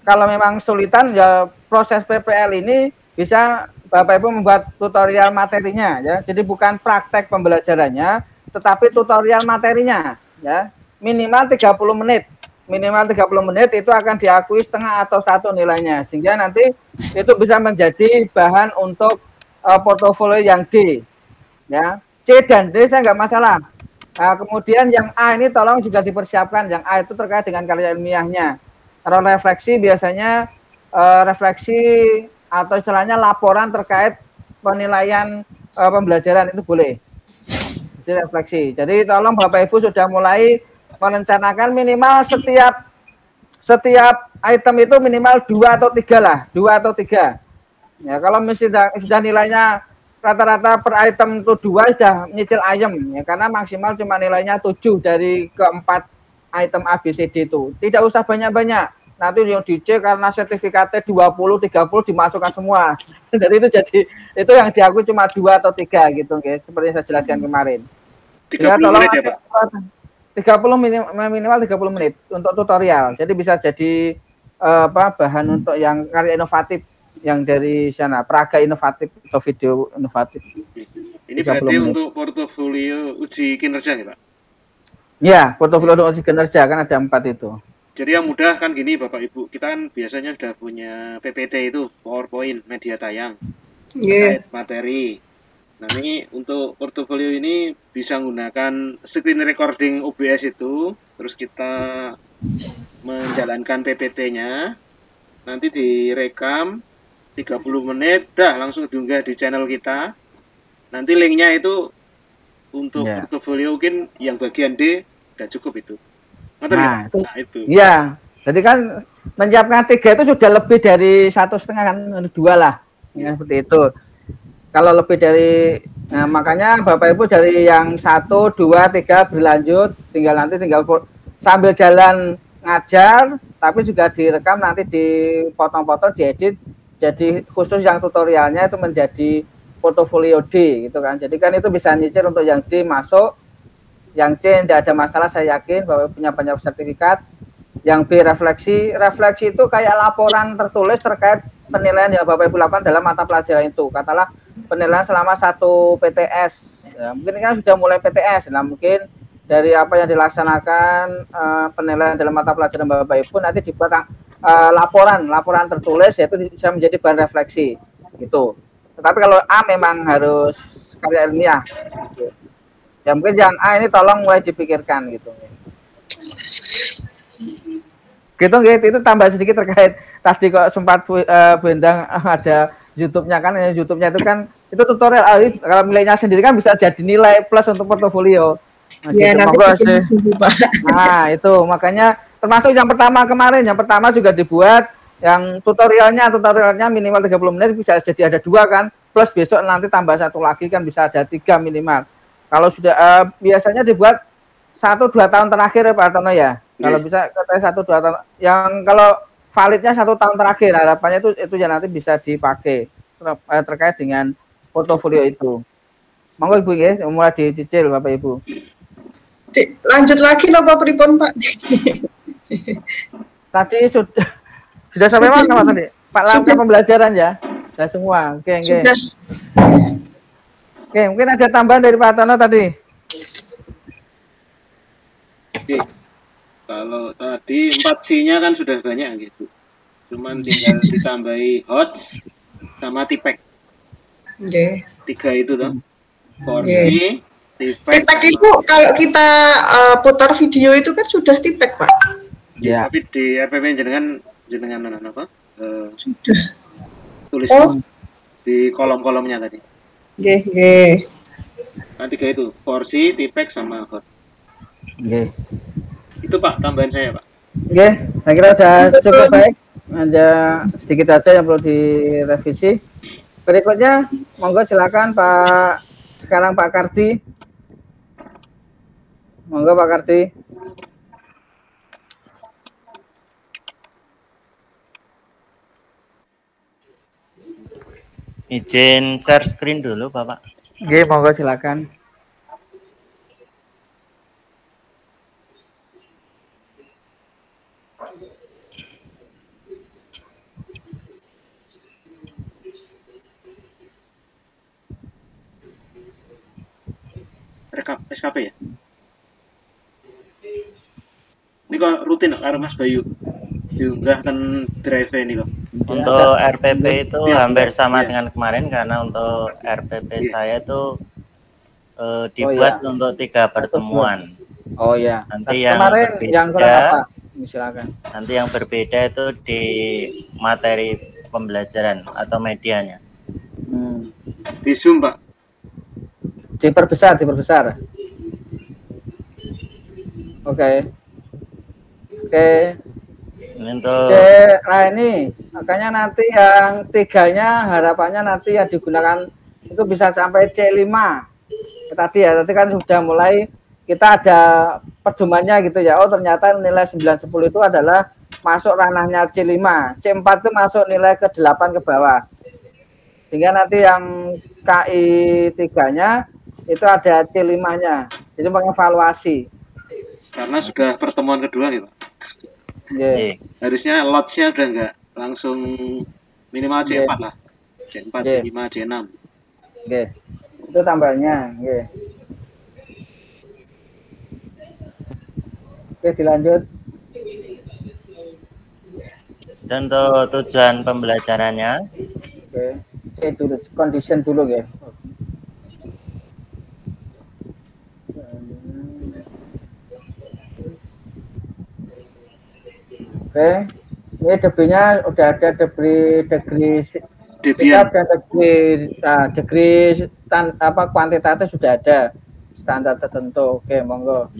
kalau memang kesulitan ya proses PPL ini bisa Bapak Ibu membuat tutorial materinya ya. Jadi bukan praktek pembelajarannya, tetapi tutorial materinya ya. Minimal 30 menit. Minimal 30 menit itu akan diakui setengah atau 1 nilainya. Sehingga nanti itu bisa menjadi bahan untuk portofolio yang D. Ya. C dan D saya nggak masalah. Nah, kemudian yang A ini tolong juga dipersiapkan. Yang A itu terkait dengan karya ilmiahnya. Kalau refleksi biasanya refleksi atau istilahnya laporan terkait penilaian pembelajaran itu boleh. Jadi refleksi. Jadi tolong Bapak Ibu sudah mulai merencanakan minimal setiap item itu minimal 2 atau 3 lah, 2 atau 3. Ya, kalau misalnya sudah nilainya rata-rata per item itu 2 sudah nyicil ayam ya, karena maksimal cuma nilainya 7 dari keempat item A B C D itu. Tidak usah banyak-banyak. Nanti yang dicek karena sertifikatnya 20, 30 dimasukkan semua. Jadi itu yang diakui cuma 2 atau 3 gitu, guys. Seperti yang saya jelaskan kemarin. 30 menit ya, Pak? 30 minimal 30 menit untuk tutorial. Jadi bisa jadi bahan untuk yang karya inovatif yang dari sana, peraga inovatif atau video inovatif. Ini berarti untuk portofolio uji kinerja ya, Pak? Ya, portofolio uji kinerja kan ada 4 itu. Jadi yang mudah kan gini Bapak Ibu, kita kan biasanya sudah punya PPT itu, PowerPoint, media tayang, materi. Nah ini untuk portofolio ini bisa menggunakan screen recording OBS itu, terus kita menjalankan PPT-nya, nanti direkam 30 menit, dah langsung diunggah di channel kita. Nanti linknya itu untuk portofolio mungkin yang bagian D udah cukup itu. Nah, itu. Iya. Jadi kan menyiapkan 3 itu sudah lebih dari 1,5 kan, 2 lah. Ya, seperti itu. Kalau lebih dari makanya Bapak Ibu dari yang 1, 2, 3 berlanjut, tinggal sambil jalan ngajar, tapi juga direkam nanti dipotong-potong, diedit. Jadi khusus yang tutorialnya itu menjadi portofolio D gitu kan. Jadi kan itu bisa nyicil untuk yang D masuk. Yang C tidak ada masalah, saya yakin bahwa punya banyak sertifikat. Yang B refleksi itu kayak laporan tertulis terkait penilaian yang Bapak Ibu lakukan dalam mata pelajaran itu. Katakanlah penilaian selama 1 PTS. Ya, mungkin kan sudah mulai PTS. Nah mungkin dari apa yang dilaksanakan penilaian dalam mata pelajaran Bapak Ibu nanti dibuat laporan tertulis, yaitu bisa menjadi bahan refleksi gitu. Tetapi kalau A memang harus karya ilmiah. Gitu. Ya mungkin yang A ini tolong mulai dipikirkan gitu. Gitu itu tambah sedikit terkait tadi kok sempat Bu Endang ada YouTube-nya kan, YouTube-nya itu kan itu tutorial. Kalau miliknya sendiri kan bisa jadi nilai plus untuk portofolio. Nah, ya, gitu. Nah itu makanya termasuk yang pertama kemarin, yang pertama juga dibuat yang tutorialnya minimal 30 menit bisa jadi ada 2 kan, plus besok nanti tambah 1 lagi kan bisa ada 3 minimal. Kalau sudah biasanya dibuat 1-2 tahun terakhir ya Pak Artono ya. Kalau bisa katanya 1-2 tahun. Yang kalau validnya 1 tahun terakhir, harapannya itu ya nanti bisa dipakai terkait dengan portofolio itu. Monggo Ibu nggih, mulai dicicil Bapak Ibu. Lanjut lagi napa pripun Pak? Tadi sudah sampai mana Pak tadi? Pak langkah pembelajaran ya? Sudah semua. Oke. Sudah. Oke, mungkin ada tambahan dari Pak Tono tadi. Oke. Kalau tadi 4C-nya kan sudah banyak gitu. Cuman tinggal ditambahi HOTS sama TPEC. Oke. 3 itu toh. Porsi, TPEC. TPEC itu kalau kita putar video itu kan sudah TPEC, Pak. Ya. Tapi di RPP jenengan apa? Sudah. Tulis di kolom-kolomnya tadi. Nggih. Nah, 3 itu, porsi, TPEC sama HOTS. Oke. Itu Pak tambahan saya, Pak. Oke, saya kira sudah cukup baik. Hanya sedikit aja yang perlu direvisi. Berikutnya, monggo silakan sekarang Pak Karti. Monggo Pak Karti. Izin share screen dulu, Bapak. Oke, monggo silakan. Rekap SKP ya? Ini kok rutin karo Mas Bayu diunggah kan drive ini kok. Untuk RPP itu hampir sama dengan kemarin karena untuk RPP saya itu dibuat untuk 3 pertemuan. Oh ya. Nanti yang kemarin berbeda, yang kurang apa? Silakan. Nanti yang berbeda itu di materi pembelajaran atau medianya. Di Zoom, Pak. Diperbesar. Oke. Untuk Nah ini makanya nanti yang 3-nya harapannya nanti yang digunakan itu bisa sampai C5 tadi ya. Tadi kan sudah mulai kita ada pedomannya gitu ya. Oh ternyata nilai 9-10 itu adalah masuk ranahnya C5. C4 itu masuk nilai ke-8 ke bawah. Sehingga nanti yang KI 3-nya itu ada C5-nya. Jadi mengevaluasi. Karena sudah pertemuan kedua ya, Pak. Yeah. Harusnya lots-nya udah enggak langsung minimal C4 lah. C4, C5, C6. Oke. Itu tambahnya, oke. Oke, dilanjut. dan untuk tujuan pembelajarannya. Oke. Saya dulu condition dulu ya. Oke, ini degree-nya udah ada degree sikap dan degree kuantitatif sudah ada standar tertentu. Oke, monggo.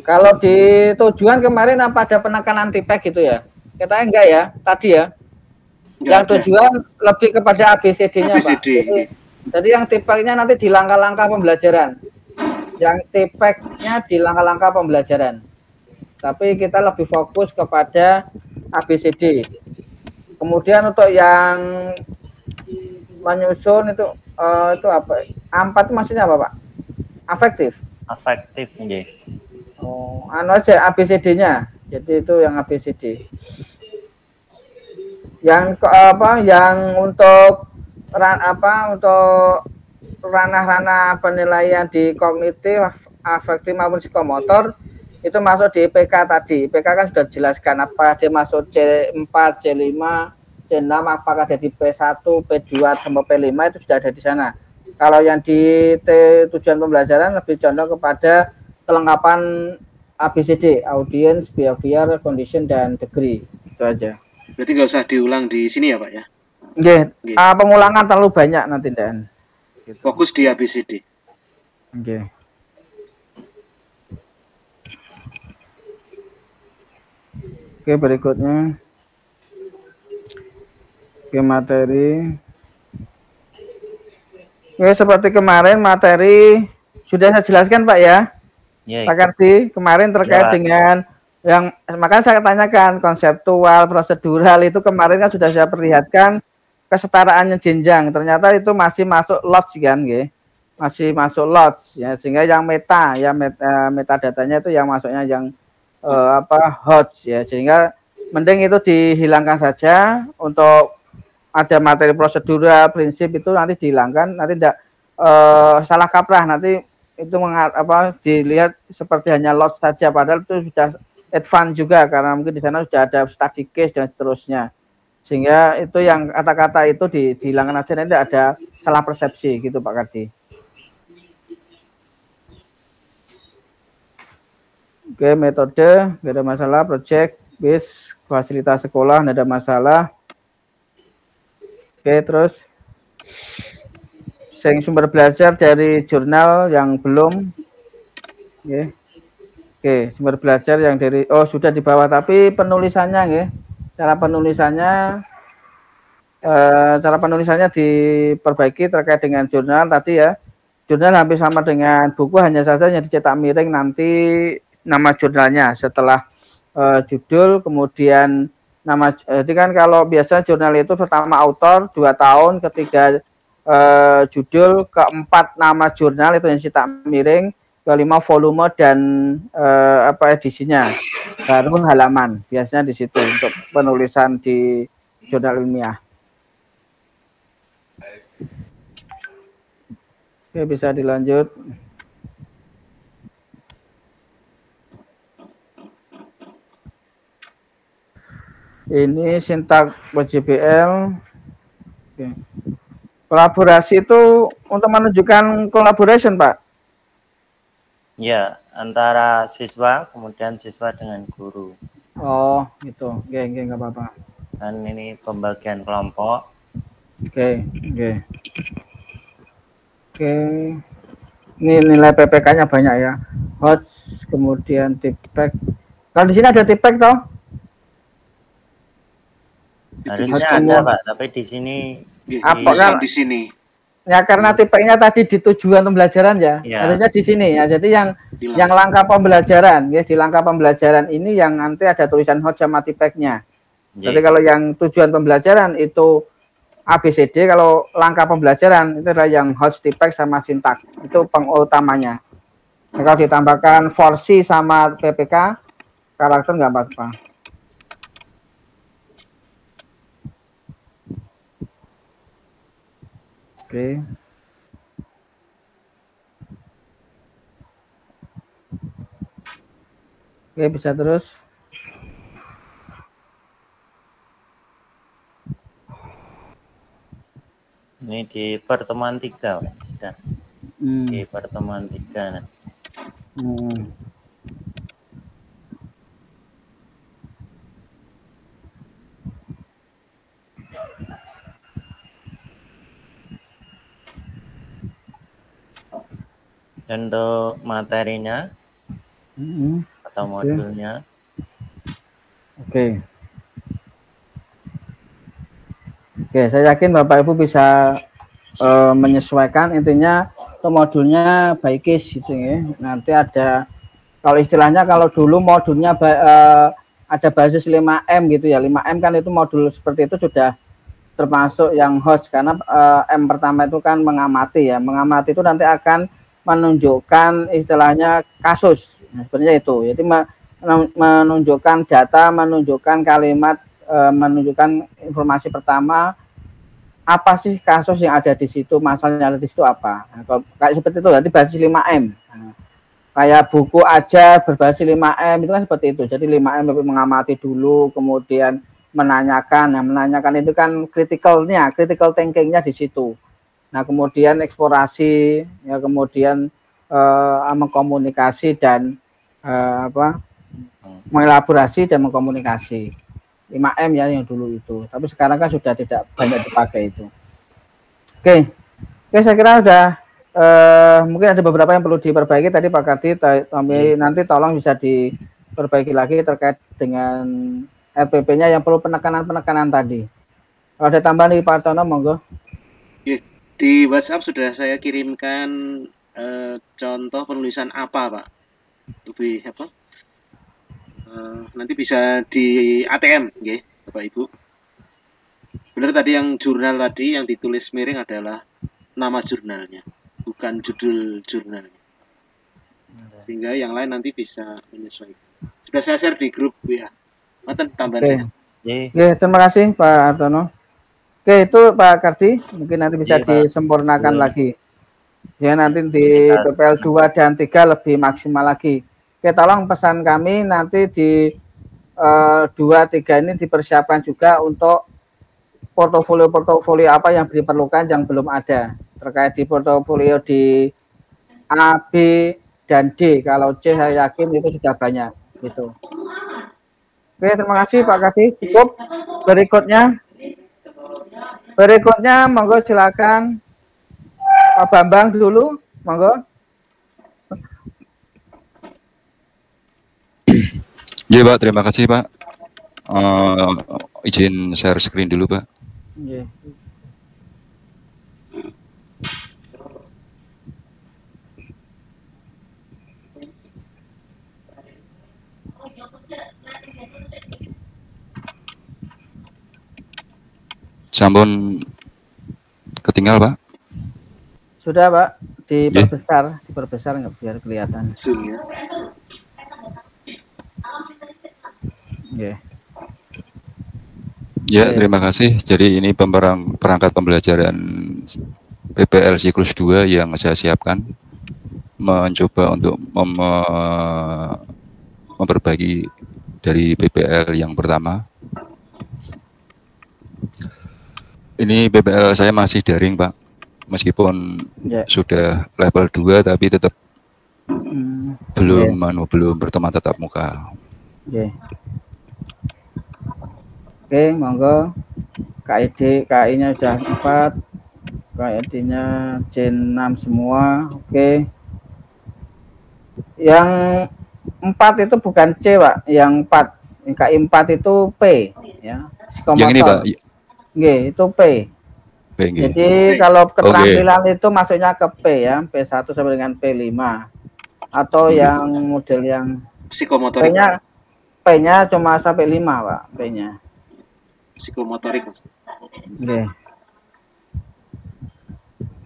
Kalau di tujuan kemarin apa ada penekanan TPEC gitu ya? Kita enggak ya, tadi ya. Yang tujuan lebih kepada ABCD-nya, Pak. Jadi yang TPEC-nya nanti di langkah-langkah pembelajaran. Yang TPEC-nya di langkah-langkah pembelajaran. Tapi kita lebih fokus kepada ABCD. Kemudian untuk yang menyusun itu apa? A4 itu maksudnya apa, Pak? Afektif. Afektif, nggih. Oh, aja ABCD-nya. Jadi itu yang ABCD. Yang untuk ranah-ranah penilaian di kognitif, afektif maupun psikomotor itu masuk di IPK tadi. IPK kan sudah dijelaskan apa dia masuk C4, C5, C6, apakah ada di P1, P2 sampai P5 itu sudah ada di sana. Kalau yang di tujuan pembelajaran lebih condong kepada kelengkapan ABCD, audience, behavior, condition, dan degree. Itu aja. Berarti nggak usah diulang di sini ya, Pak ya? Nggih. Pengulangan terlalu banyak nanti, Dan. Fokus di ABCD. Oke. Oke, berikutnya. Oke, materi. Oke, seperti kemarin materi sudah saya jelaskan, Pak ya. Pak Kardi, kemarin terkait dengan Yang makanya saya tanyakan konseptual, prosedural itu kemarin kan sudah saya perlihatkan kesetaraannya jenjang. Ternyata itu masih masuk lots kan, gitu. Masih masuk lots ya, sehingga yang metadatanya itu yang masuknya yang HOTS ya, sehingga mending itu dihilangkan saja. Untuk ada materi prosedural, prinsip itu nanti dihilangkan, nanti tidak salah kaprah, nanti itu dilihat seperti hanya lots saja, padahal itu sudah advance juga karena mungkin di sana sudah ada study case dan seterusnya, sehingga itu yang kata-kata itu dihilangkan aja, nanti ada salah persepsi gitu Pak Kardi. Oke, metode nggak ada masalah, project base fasilitas sekolah nggak ada masalah. Oke, terus sumber belajar dari jurnal yang belum. Oke, sumber belajar yang dari sudah di bawah, tapi penulisannya ya. Cara penulisannya diperbaiki terkait dengan jurnal tadi ya. Jurnal hampir sama dengan buku, hanya saja yang dicetak miring nanti nama jurnalnya setelah judul, kemudian nama. Jadi kan kalau biasa jurnal itu pertama autor 2 tahun, ketiga judul, keempat nama jurnal itu yang cetak miring, kelima volume dan edisinya, baru halaman biasanya di situ untuk penulisan di jurnal ilmiah. Oke, bisa dilanjut. Ini sintak WJBL. Oke. Kolaborasi itu untuk menunjukkan collaboration, Pak. Ya, antara siswa, kemudian siswa dengan guru. Oh, gitu. Oke, nggak apa-apa. Dan ini pembagian kelompok. Oke. Ini nilai PPK-nya banyak ya. HOTS, kemudian TIPEK. Kalau di sini ada TIPEK toh? Harusnya ada, Pak, tapi di sini apa di sini? Ya karena TIPEK-nya tadi di tujuan pembelajaran ya. Harusnya di sini ya. Jadi yang langkah pembelajaran ya, di langkah pembelajaran ini yang nanti ada tulisan HOTS sama TIPEK-nya. Jadi kalau yang tujuan pembelajaran itu ABCD, kalau langkah pembelajaran itu adalah yang HOTS, TIPEK sama sintak. Itu pengutamanya. Nah, kalau ditambahkan forsi sama PPK, karakter nggak apa-apa. Oke. Oke, bisa terus. Ini di pertemuan 3, Pak. Sudah. Di pertemuan 3. Nah. Dan untuk materinya atau modulnya. Oke, saya yakin Bapak Ibu bisa menyesuaikan. Intinya untuk modulnya by case gitu ya. Nanti ada, kalau istilahnya kalau dulu modulnya ada basis 5M gitu ya. 5M kan itu modul seperti itu sudah termasuk yang HOTS, karena M pertama itu kan mengamati ya. Mengamati itu nanti akan menunjukkan istilahnya kasus. Nah, sebenarnya itu. Jadi menunjukkan data, menunjukkan kalimat, menunjukkan informasi pertama, apa sih kasus yang ada di situ, masalahnya ada di situ apa. Nah, kalau kayak seperti itu nanti basis 5M. Nah, kayak buku aja berbasis 5M itu kan seperti itu. Jadi 5M mengamati dulu, kemudian menanyakan. Nah, menanyakan itu kan critical thinkingnya di situ. Nah, kemudian eksplorasi, ya, kemudian mengkomunikasi dan mengelaborasi dan mengkomunikasi. 5M ya yang dulu itu. Tapi sekarang kan sudah tidak banyak dipakai itu. Oke, saya kira sudah. Mungkin ada beberapa yang perlu diperbaiki tadi Pak Kardi. Nanti tolong bisa diperbaiki lagi terkait dengan RPP-nya yang perlu penekanan tadi. Kalau ada tambahan di Pak Artono, monggo. Di WhatsApp sudah saya kirimkan contoh penulisan apa, Pak? Lebih nanti bisa di ATM, nggih, Bapak Ibu. Benar tadi yang jurnal tadi yang ditulis miring adalah nama jurnalnya, bukan judul jurnalnya. Sehingga yang lain nanti bisa menyesuaikan. Sudah saya share di grup WA. Mantan tambahan saya. Oke, terima kasih Pak Artono. Oke, itu Pak Kardi, mungkin nanti bisa disempurnakan lagi. Ya, nanti di PPL 2 dan 3 lebih maksimal lagi. Oke, tolong pesan kami nanti di 2, 3 ini dipersiapkan juga untuk portofolio-portofolio apa yang diperlukan yang belum ada. Terkait di portofolio di A, B, dan D. Kalau C saya yakin itu sudah banyak. Gitu. Oke, terima kasih Pak Kardi. Cukup. Berikutnya, monggo silakan Pak Bambang dulu, monggo. Ya Pak, terima kasih Pak. Izin share screen dulu Pak. Yeah. Sampun ketinggal Pak? Sudah Pak, diperbesar nggak biar kelihatan. Zoom ya. Yeah. Ya, terima kasih. Jadi ini perangkat pembelajaran PPL siklus 2 yang saya siapkan, mencoba untuk memperbaiki dari PPL yang pertama. Ini PPL saya masih daring Pak, meskipun sudah level 2 tapi tetap belum berteman tatap muka. Oke, monggo. KID-nya sudah 4, KID-nya C6 semua. Oke. Yang 4 itu bukan C, Pak. Yang 4, KI 4 itu P, ya. Yang ini, Pak. Nggih, itu P. Jadi kalau keterampilan itu masuknya ke P ya, P1 sampai dengan P5. Atau yang model yang psikomotorik. P-nya cuma sampai 5, Pak, P-nya. Psikomotorik. Oke.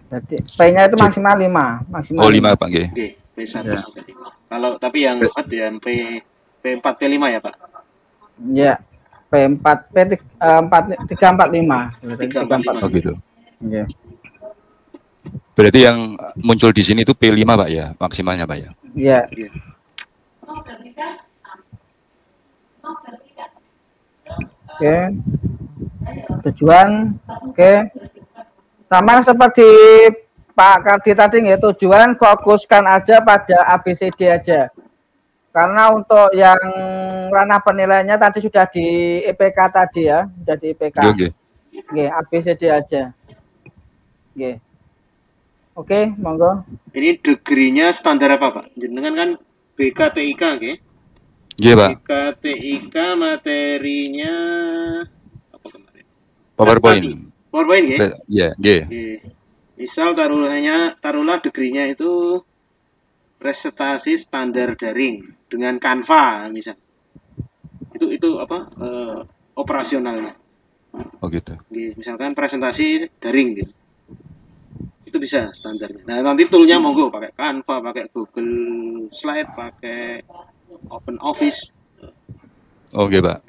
Jadi P-nya itu maksimal 5, maksimal. Oh, 5, Pak, nggih. Oke, P1 sampai 5. Kalau tapi yang 4 ya P4, P5 ya, Pak? Ya. P4, P3, 4, 5. 345. Oh gitu. Iya. Berarti yang muncul di sini itu P5 Pak ya, maksimalnya Pak ya? Iya. Oke. Tujuan, oke. Sama seperti Pak Kardi tadi ya, tujuan fokuskan aja pada ABCD aja. Karena untuk yang ranah penilaiannya tadi sudah di IPK tadi ya, sudah di IPK. Oke, ABCD aja. Oke. Oke, monggo. Ini degree-nya standar apa, Pak? Jenengan kan BKTIK, oke? Iya, Pak. BKTIK materinya apa kemarin? PowerPoint. PowerPoint, ya? Iya, iya. Misal taruhlah degree-nya itu presentasi standar daring dengan Canva misal. Itu apa? Operasionalnya. Oh gitu. Misalkan presentasi daring gitu. Itu bisa standarnya. Nah, nanti toolnya monggo pakai Canva, pakai Google Slide, pakai Open Office. Oke, Pak.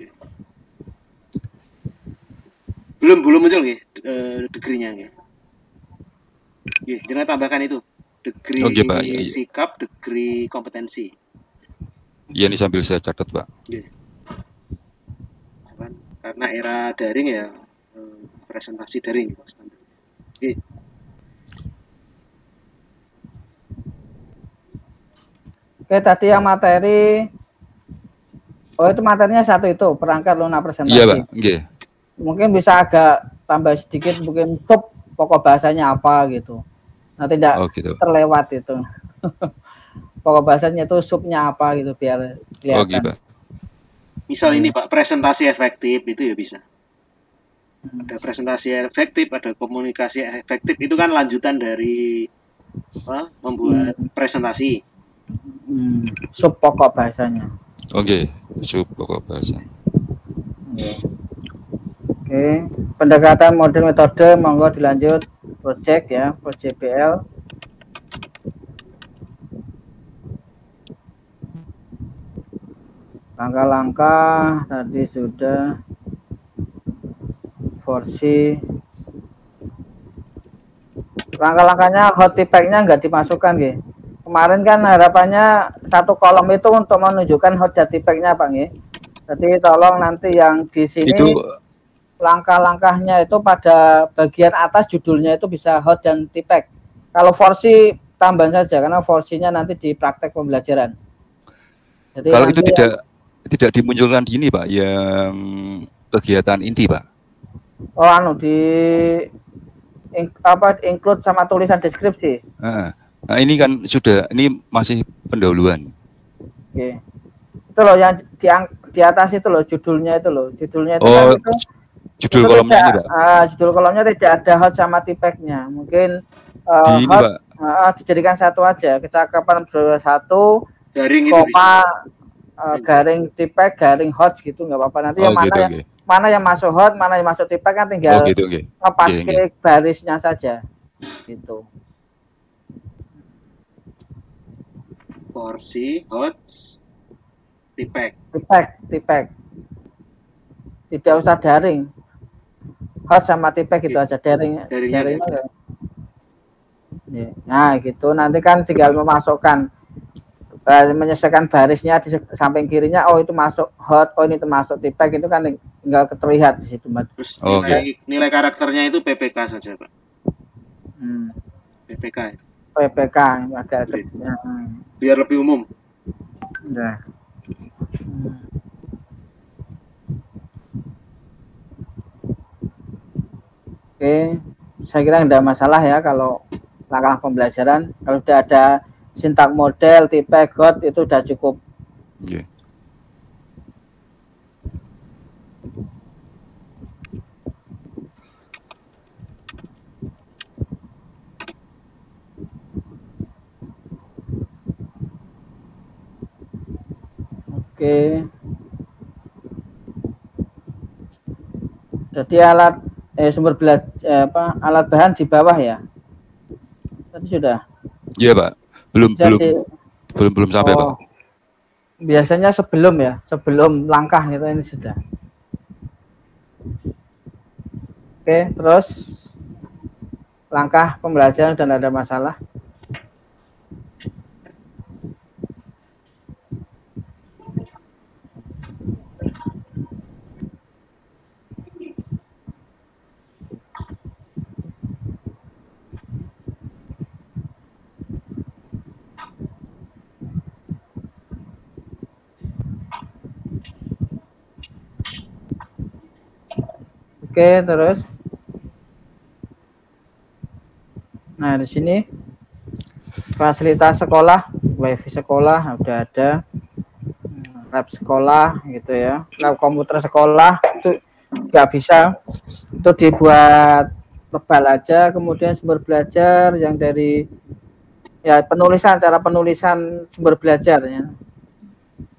Belum muncul nggih degree-nya nggih. Nggih, jangan tambahkan itu. Degree Pak. sikap, degree kompetensi. Iya, ini sambil saya catat, Pak. Nggih. Karena era daring ya presentasi daring standar. Nggih. Oke, tadi yang materi, itu materinya satu itu, perangkat lunak presentasi. Iya, Pak. Nggih. Mungkin bisa agak tambah sedikit, mungkin sub pokok bahasanya apa gitu. Nah, tidak terlewat itu. Pokok bahasanya itu subnya apa gitu, biar kelihatan. Oke, Pak. Misal ini Pak, presentasi efektif itu ya bisa. Ada presentasi efektif, ada komunikasi efektif, itu kan lanjutan dari membuat presentasi. Sub pokok bahasanya. Oke, sub pokok bahasan. Oke, pendekatan model metode, monggo dilanjut project ya, project BL. Langkah-langkah tadi sudah, porsi. Langkah-langkahnya hot pack-nya nggak dimasukkan, Nggih. Kemarin kan harapannya satu kolom itu untuk menunjukkan hot pack-nya, Pak, nggih. Jadi tolong nanti yang di sini Itu langkah-langkahnya itu pada bagian atas judulnya itu bisa hot dan pack. Kalau porsi tambahan saja karena porsinya nanti di praktek pembelajaran. Jadi kalau itu tidak dimunculkan di ini, Pak, yang kegiatan inti, Pak. Oh, include sama tulisan deskripsi. Nah, ini kan sudah, ini masih pendahuluan. Oke. Itu loh yang di atas itu loh, judulnya itu loh. Judulnya itu kan itu, judul kolomnya ini, Pak. Judul kolomnya tidak ada hot sama pack-nya. Mungkin di ini, hot, Pak. Dijadikan satu aja, kecakapan satu garing koma garing pack, garing hot gitu, nggak apa-apa. Nanti yang gitu, mana yang masuk hot, mana yang masuk pack kan tinggal ngepas ke barisnya saja. Gitu. Porsi hot pack. Tidak usah daring. Hot sama pack gitu aja, daring. Nah, gitu. Nanti kan tinggal memasukkan menyesuaikan barisnya di samping kirinya. Oh, itu masuk hot, oh ini termasuk pack, itu kan tinggal terlihat di situ, Mas. Terus nilai karakternya itu PPK saja, Pak. PPK agak kecil. Biar lebih umum. Nah. Oke, saya kira tidak masalah ya kalau langkah pembelajaran. Kalau sudah ada sintak model, tipe, got, itu sudah cukup. Yeah. Oke. Jadi alat sumber belajar alat bahan di bawah ya. Tadi sudah. Iya, Pak. Belum sampai, Pak. Biasanya sebelum langkah itu ini sudah. Oke, terus langkah pembelajaran dan ada masalah. Oke, terus. Nah, di sini fasilitas sekolah, wifi sekolah udah ada, lab sekolah gitu ya, lab komputer sekolah itu nggak bisa, itu dibuat tebal aja. Kemudian sumber belajar yang dari ya cara penulisan sumber belajar ya.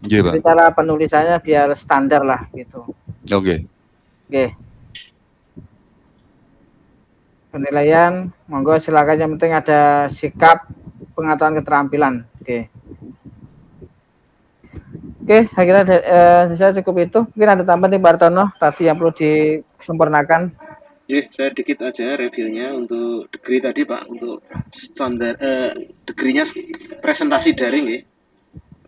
Iya, Pak. Cara penulisannya biar standar lah gitu. Oke. Penilaian, monggo silakan, yang penting ada sikap, pengetahuan, keterampilan. Oke, saya kira saya cukup itu. Mungkin ada tambahan nih, Pak Artono, tadi yang perlu disempurnakan. Saya dikit aja reviewnya untuk degree tadi, Pak, untuk standar degree-nya presentasi daring ya.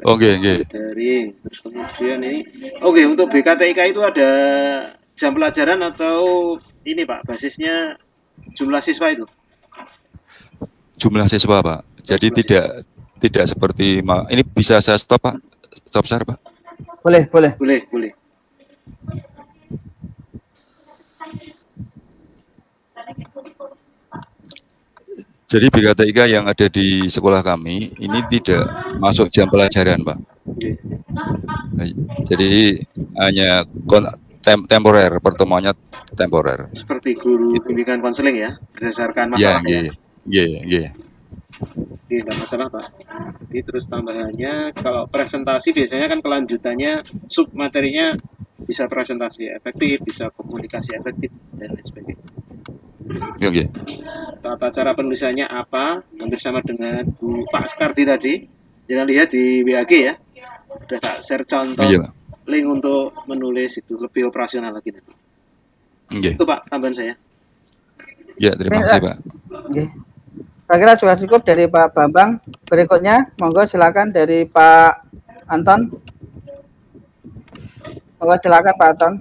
Oke. Daring. Terus kemudian ini, untuk BKTIK itu ada jam pelajaran atau ini, Pak, basisnya jumlah siswa itu? Jumlah siswa, Pak. Jadi tidak seperti ini. Bisa saya stop, Pak? Stop share, Pak? Boleh. Jadi BKTIK yang ada di sekolah kami ini tidak masuk jam pelajaran, Pak. Jadi hanya temporer, pertemuannya temporer. Seperti guru bimbingan konseling ya, berdasarkan masalahnya. Iya. Oke, nggak masalah Pak. Jadi terus tambahannya kalau presentasi biasanya kan kelanjutannya sub materinya bisa presentasi efektif, bisa komunikasi efektif dan lain sebagainya. Oke. Tata cara penulisannya apa? Hampir sama dengan Bu Pak Skardi tadi. Jangan lihat di WAG ya. Udah tak share contoh Iya, Pak. link untuk menulis itu lebih operasional lagi nanti. Oke. Itu Pak tambahan saya. Ya, terima kasih, Pak. Oke. Saya kira sudah cukup dari Pak Bambang. Berikutnya, monggo silakan dari Pak Anton. Monggo silakan Pak Anton.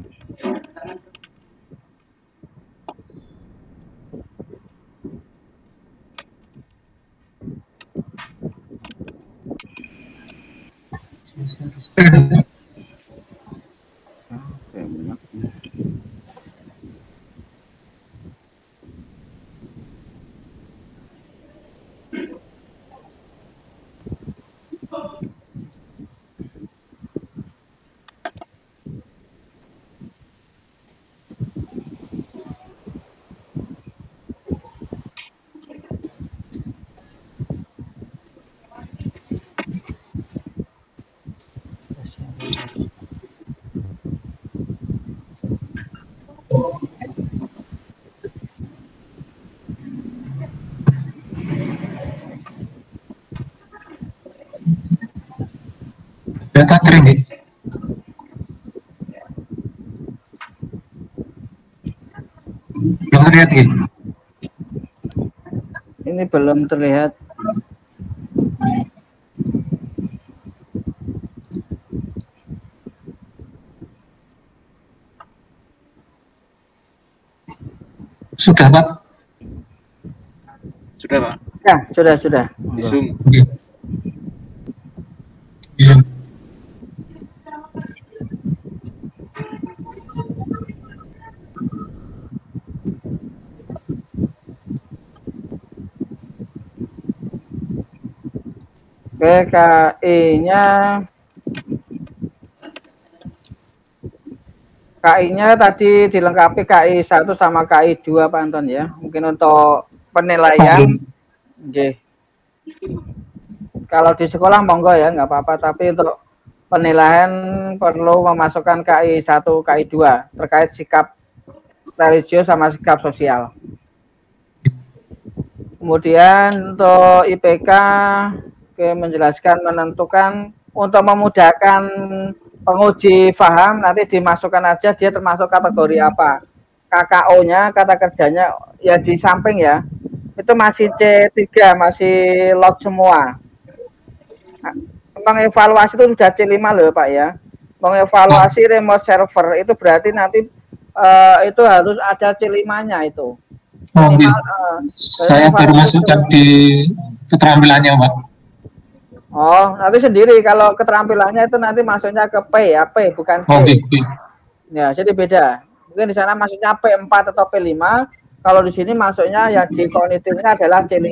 Data kering ya. Belum terlihat ya. Ini belum terlihat. Sudah Pak. Sudah Pak. Ya, sudah. Di Zoom. Oke. Zoom. Oke, KI-nya tadi dilengkapi KI 1 sama KI 2 Pak Anton ya. Mungkin untuk penilaian. Oke. Kalau di sekolah monggo ya, nggak apa-apa. Tapi untuk penilaian perlu memasukkan KI 1, KI 2 terkait sikap religius sama sikap sosial. Kemudian untuk IPK menjelaskan, menentukan untuk memudahkan penguji paham nanti dimasukkan aja dia termasuk kategori apa. KKO-nya, kata kerjanya ya di samping ya. Itu masih C3, masih lot semua. Mengevaluasi itu sudah C5 loh Pak ya. Mengevaluasi remote server itu berarti nanti itu harus ada C5-nya itu. Oh, saya baru masukkan di keterampilannya Pak. Oh, nanti sendiri kalau keterampilannya itu nanti masuknya ke P ya, P bukan P. Oh, Ya, jadi beda. Mungkin di sana masuknya P4 atau P5. Kalau di sini masuknya yang di kognitifnya adalah C5.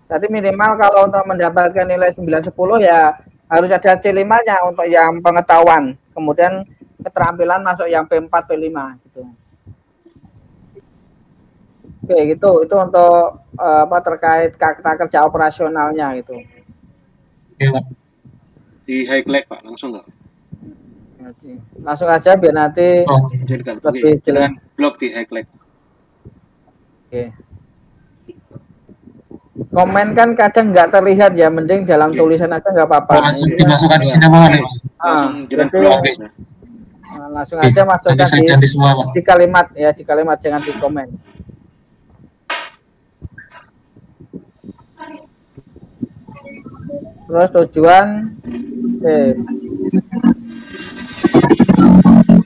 Jadi minimal kalau untuk mendapatkan nilai 9-10 ya harus ada C5-nya untuk yang pengetahuan. Kemudian keterampilan masuk yang P4, P5 gitu. Oke, gitu. Itu untuk terkait kata kerja operasionalnya gitu. Di highlight Pak, langsung nggak? Langsung aja biar nanti lebih jelas. Blok di highlight. Oke. Komen kan kadang nggak terlihat ya, mending dalam tulisan aja nggak apa-apa. Langsung dimasukkan di sini Pak. Langsung aja masukkan di kalimat ya, di kalimat jangan di komen. Terus tujuan,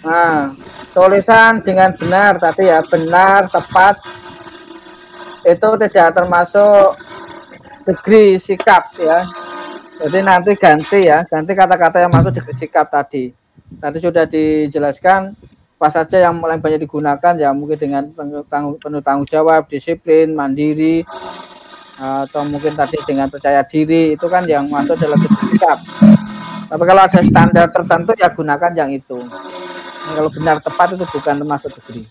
nah tulisan dengan benar tadi ya, benar, tepat, itu tidak termasuk degree sikap ya. Jadi nanti ganti ya, ganti kata-kata yang masuk degree sikap tadi. Tadi sudah dijelaskan apa saja yang mulai banyak digunakan ya, mungkin dengan penuh tanggung jawab, disiplin, mandiri, atau mungkin tadi dengan percaya diri, itu kan yang masuk dalam sikap. Tapi kalau ada standar tertentu ya gunakan yang itu. Nah, kalau benar tepat itu bukan termasuk degree.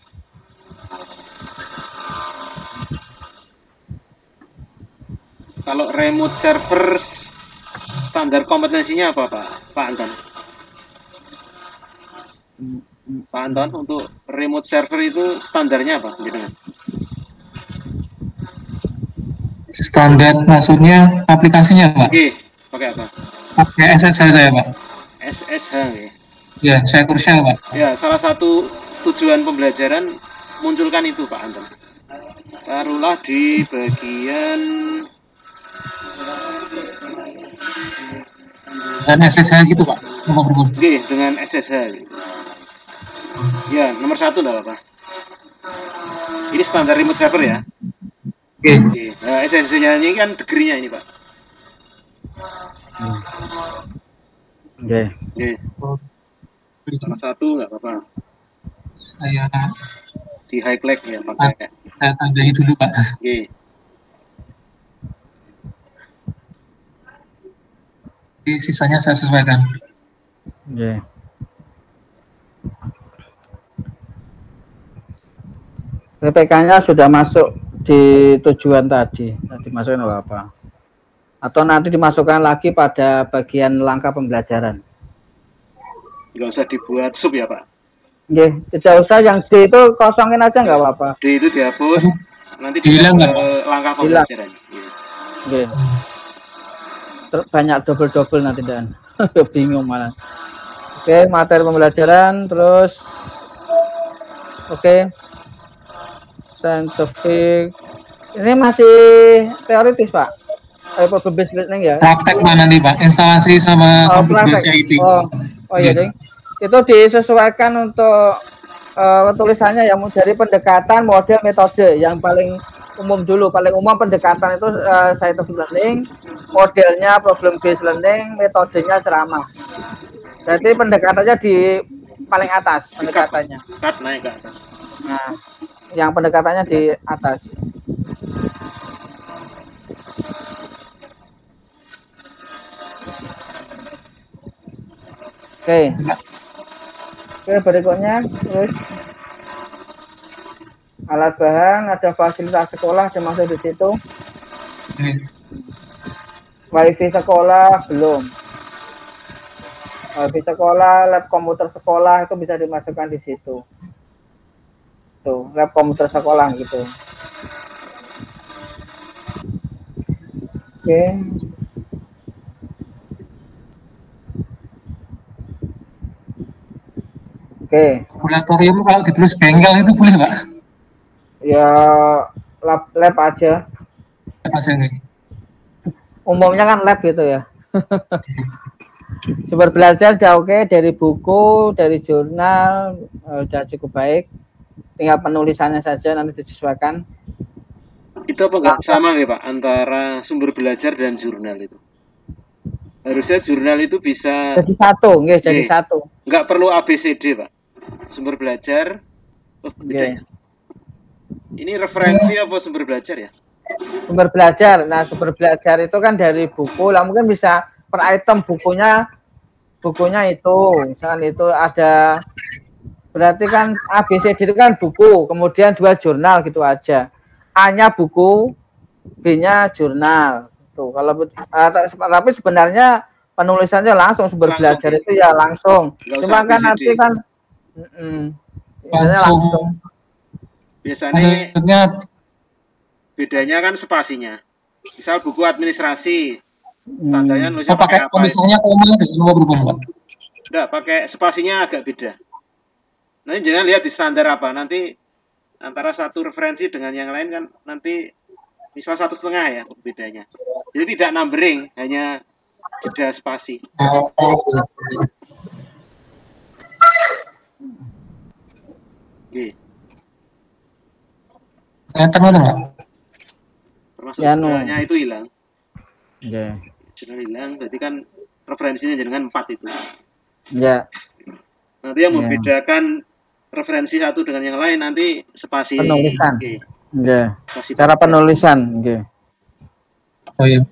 Kalau remote server standar kompetensinya apa Pak Anton? Pak Anton, untuk remote server itu standarnya apa? Standar maksudnya aplikasinya Pak? Oke, pakai apa? Pakai SSH saya Pak. SSH ya? Ya, saya kursial Pak. Ya, salah satu tujuan pembelajaran munculkan itu Pak Anton. Taruhlah di bagian Dan SSH gitu Pak. Oke, dengan SSH. Ya, nomor 1 enggak apa-apa. Ini standar remote server ya. Oke. Nah, SSH-nya ini kan degree-nya ini, Pak. Oke. Nomor 1 enggak apa-apa. Saya Di highlight ya, pakai. Saya tandai dulu, Pak. Oke. Sisanya saya sesuaikan. Oke. PPK-nya sudah masuk di tujuan tadi masukin apa? Atau nanti dimasukkan lagi pada bagian langkah pembelajaran? Nggak usah dibuat sub ya Pak? Oke, tidak usah, yang D itu kosongin aja nggak apa-apa. D itu dihapus, nanti hilang ke langkah pembelajaran. Oke. Banyak double nanti dan bingung malah. Oke, materi pembelajaran terus. Oke. Scientific. Ini masih teoritis, Pak. Problem based learning ya. Praktek mana nih, Pak? Instalasi sama komputer IT. Oh iya, Ding. Itu disesuaikan untuk tulisannya yang dari pendekatan, model, metode yang paling umum dulu. Paling umum pendekatan itu scientific learning, modelnya problem based learning, metodenya ceramah. Berarti pendekatannya di paling atas, pendekatannya. Cut naik ke atas. Nah, yang pendekatannya di atas. Oke. Oke, berikutnya terus alat bahan, ada fasilitas sekolah termasuk di situ. Wifi sekolah belum. Wifi sekolah, lab komputer sekolah itu bisa dimasukkan di situ. Tuh, lab komputer sekolah gitu. Oke. Oke. Laboratorium kalau ditulis bengkel itu boleh, Pak? Ya lab aja. Lab aja nih. Umumnya kan lab gitu ya. Sumber belajar udah oke, dari buku, dari jurnal udah cukup baik. Tinggal penulisannya saja nanti disesuaikan. Itu apa enggak sama ya Pak antara sumber belajar dan jurnal itu? Harusnya jurnal itu bisa jadi satu, nggih, jadi satu. Enggak perlu ABCD, Pak. Sumber belajar beda ya. Ini referensi apa sumber belajar ya? Sumber belajar. Nah, sumber belajar itu kan dari buku. Lah mungkin bisa per item bukunya itu. Misalkan itu ada, berarti kan ABCD itu kan buku, kemudian 2 jurnal gitu aja. A-nya buku, B-nya jurnal. Tuh, kalau tapi sebenarnya penulisannya langsung sumber belajar itu ya langsung. Cuma kan nanti kan langsung. Biasanya bedanya kan spasinya. Misal buku administrasi, standarnya nulisnya pakai apa? Misalnya koma itu berubah, Pak. Enggak, pakai spasinya agak beda. Nanti jangan lihat di standar apa. Nanti antara satu referensi dengan yang lain kan nanti misal 1,5 ya bedanya. Jadi tidak numbering, hanya beda spasi. Oke. Termasuk jurnalnya itu hilang. Jurnal hilang, berarti kan referensinya dengan 4 itu. Ya. Nanti yang membedakan referensi satu dengan yang lain nanti spasi penulisan. Cara penulisan. Oh iya.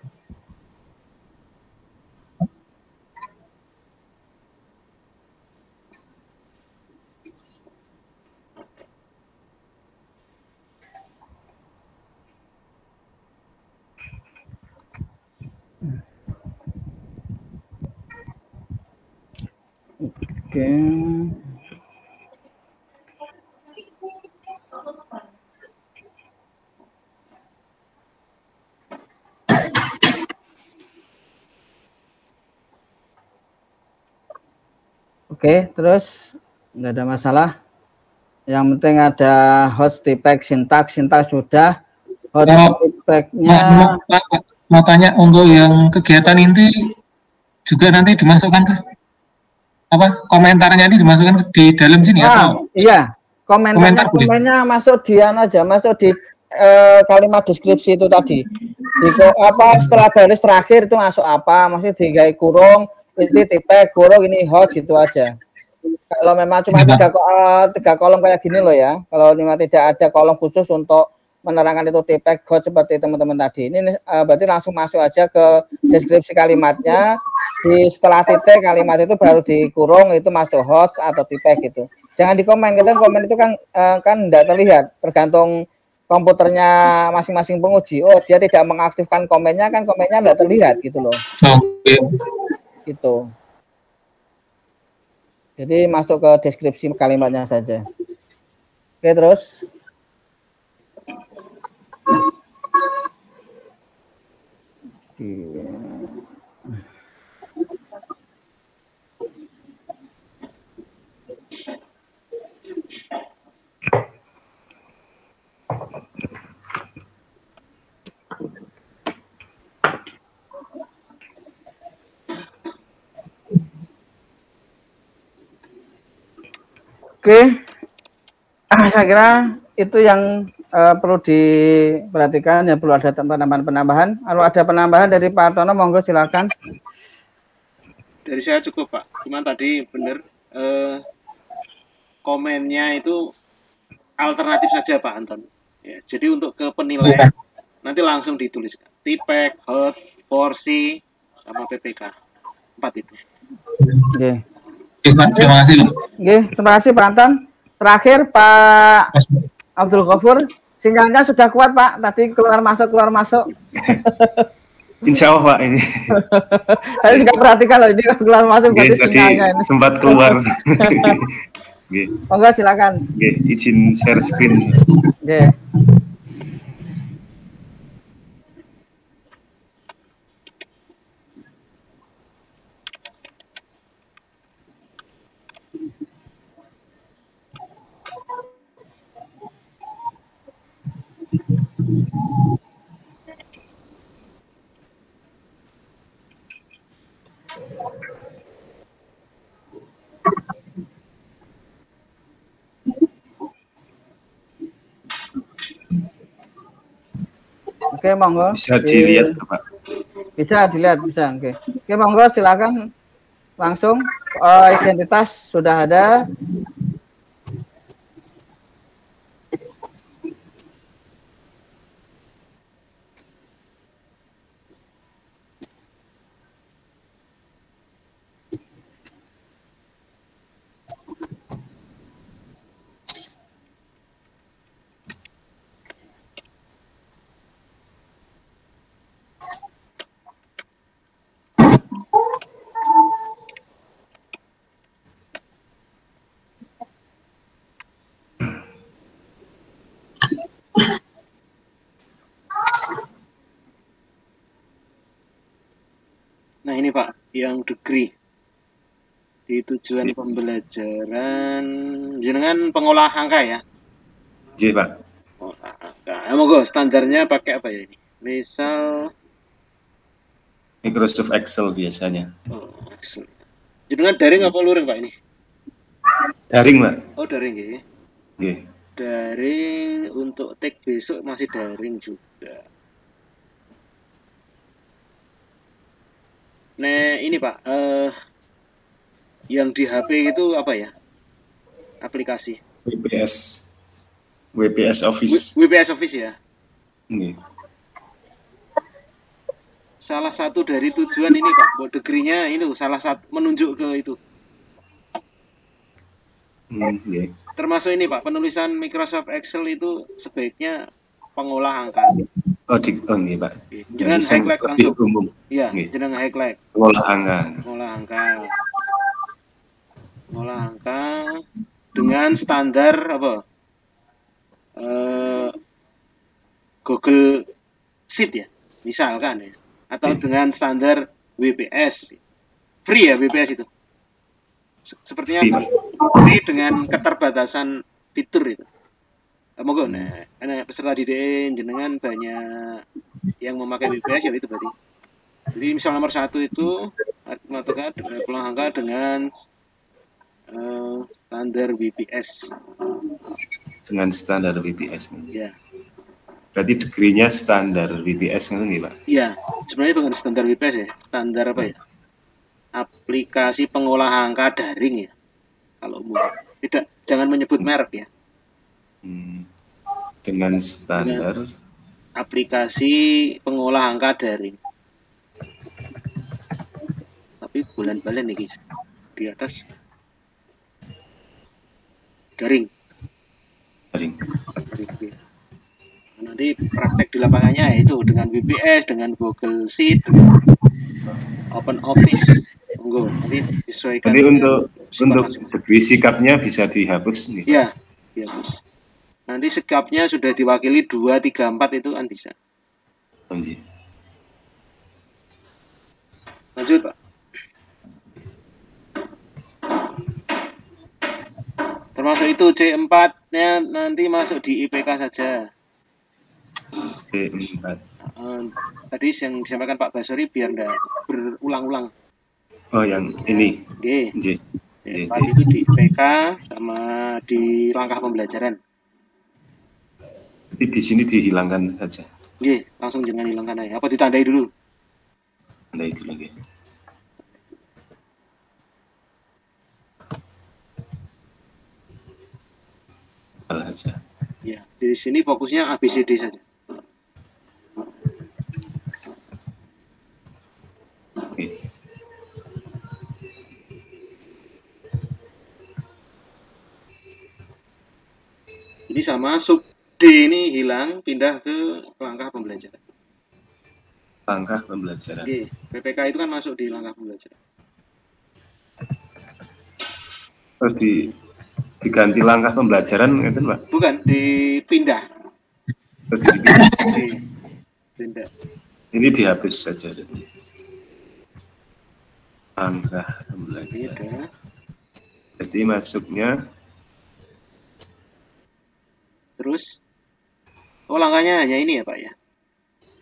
Oke. Oke, terus nggak ada masalah. Yang penting ada host tipek sintaks sudah. Host tipeknya. Mau tanya untuk yang kegiatan inti juga nanti dimasukkan ke apa komentarnya ini dimasukkan di dalam sini atau? Iya, komentarnya masuk di aja, masuk di kalimat deskripsi itu tadi. Setelah baris terakhir itu masuk apa? Maksudnya digawe kurung, inti tipek kurung ini hot gitu aja. Kalau memang cuma tiga kolom kayak gini loh ya. Kalau memang tidak ada kolom khusus untuk menerangkan itu tipek hot seperti teman-teman tadi. Ini berarti langsung masuk aja ke deskripsi kalimatnya. Setelah titik kalimat itu baru dikurung itu masuk hot atau tipek gitu. Jangan dikomen, kita komen itu kan tidak terlihat, tergantung komputernya masing-masing penguji. Oh, dia tidak mengaktifkan komennya, kan komennya tidak terlihat gitu loh. Gitu. Jadi masuk ke deskripsi kalimatnya saja. Oke, terus. Oke, saya kira itu yang perlu diperhatikan, ya perlu ada penambahan. Kalau ada penambahan dari Pak Tono, monggo silakan. Dari saya cukup Pak, cuman tadi benar komennya itu alternatif saja Pak Anton. Ya, jadi untuk ke penilaian nanti langsung dituliskan tipek, hot, porsi, sama PPK 4 itu. Oke. Terima kasih. Oke, terima kasih Pak Anton. Terakhir Pak Abdul Ghafur, sinyalnya sudah kuat Pak. Tadi keluar masuk. Insya Allah Pak ini. Saya juga perhatikan loh ini keluar masuk berarti sinyalnya ini. Sempat keluar. Monggo silakan. Izin share screen. Oke. Oke, monggo. Bisa dilihat, Pak. Bisa dilihat, bisa. Oke. Oke, monggo silakan langsung. Identitas sudah ada. Nah ini Pak, yang degree di tujuan pembelajaran jenengan pengolah angka ya? Iya Pak. Pengolah angka. Monggo standarnya pakai apa ya ini? Misal Microsoft Excel biasanya. Oh, Excel. Jenengan daring apa luring Pak ini? Daring Pak. Oh daring ya? Iya. Daring untuk take besok masih daring juga. Nah ini Pak, yang di HP itu apa ya? Aplikasi? WPS Office. WPS Office ya? Iya. Salah satu dari tujuan ini Pak, buat degree-nya itu salah satu menunjuk ke itu. Iya. Termasuk ini Pak, penulisan Microsoft Excel itu sebaiknya pengolah angka. Oh iya Pak. Jangan highlight langsung. Iya, jangan highlight. Pengolah angka. Pengolah angka. Mengolah angka dengan standar apa? Google Sheet ya, misalkan ya, atau dengan standar WPS, free ya WPS itu, sepertinya free dengan keterbatasan fitur itu. Monggo, nah, peserta didik jenengan banyak yang memakai WPS ya itu berarti. Jadi misal nomor 1 itu mengatakan pulang angka dengan standar WPS. Dengan standar WPS. Ya. Berarti degree-nya standar WPS kan nih, Pak? Iya, sebenarnya bukan standar WPS ya, standar apa ya? Aplikasi pengolah angka daring ya. Kalau umum. Tidak, jangan menyebut merek ya. Dengan standar aplikasi pengolah angka daring. Tapi bulan-bulan nih guys, di atas daring. Nanti praktek di lapangannya itu dengan WPS, dengan Google Sheet, dengan Open Office. Monggo, nanti disesuaikan. Jadi untuk degree sikapnya bisa dihapus nih. Iya, dihapus. Nanti sikapnya sudah diwakili 2, 3, 4 itu kan bisa. Lanjut, Pak. Termasuk itu C4-nya nanti masuk di IPK saja. C4. Tadi yang disampaikan Pak Basori biar enggak berulang-ulang. Oh, yang ini. Oke. C4 itu di IPK sama di langkah pembelajaran. Jadi di sini dihilangkan saja. Oke, langsung jangan hilangkan aja. Apa ditandai dulu? Tandai dulu lagi. Saja. Ya, di sini fokusnya ABCD saja. Oke. Ini sama sub D ini hilang, pindah ke langkah pembelajaran. Langkah pembelajaran. Oke, PPK itu kan masuk di langkah pembelajaran. Terus diganti langkah pembelajaran gitu, Pak? Bukan, dipindah. Pindah. Ini dihapus saja. Langkah pembelajaran. Jadi masuknya. Terus? Oh, langkahnya hanya ini ya, Pak ya?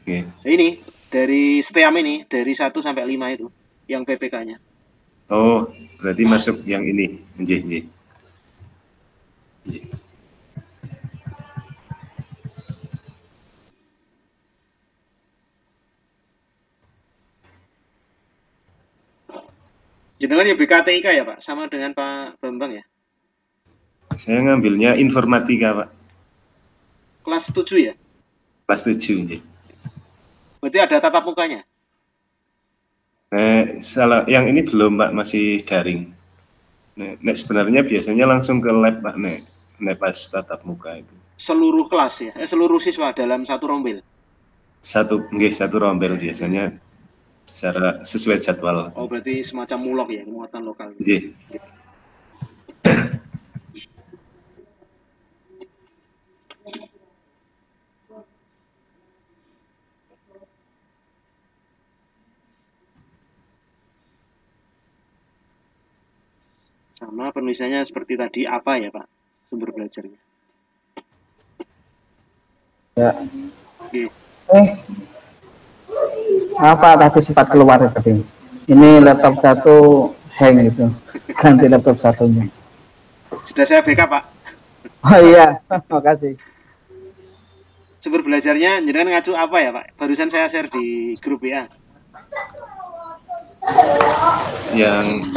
Oke. Nah, ini, dari STEAM ini, dari 1 sampai 5 itu, yang PPK-nya. Oh, berarti masuk yang ini. Nggih. Jenengan yang BKTIK ya Pak, sama dengan Pak Bambang ya? Saya ngambilnya informatika Pak. Kelas 7 ya? Kelas 7. Berarti ada tatap mukanya? Salah, yang ini belum Pak, masih daring. Sebenarnya biasanya langsung ke lab Pak, pas tatap muka itu. Seluruh kelas ya? Seluruh siswa dalam satu rombel? Satu rombel biasanya secara sesuai jadwal. Oh, berarti semacam mulok ya, muatan lokal. Iya. Sama penulisannya seperti tadi, apa ya Pak sumber belajarnya? Ya. Oke. Apa tadi sempat keluar tadi? Ini laptop satu hang gitu, ganti laptop satunya. Sudah saya backup Pak. Oh iya, makasih. Sumber belajarnya jenengan ngacu apa ya Pak? Barusan saya share di grup ya. Yang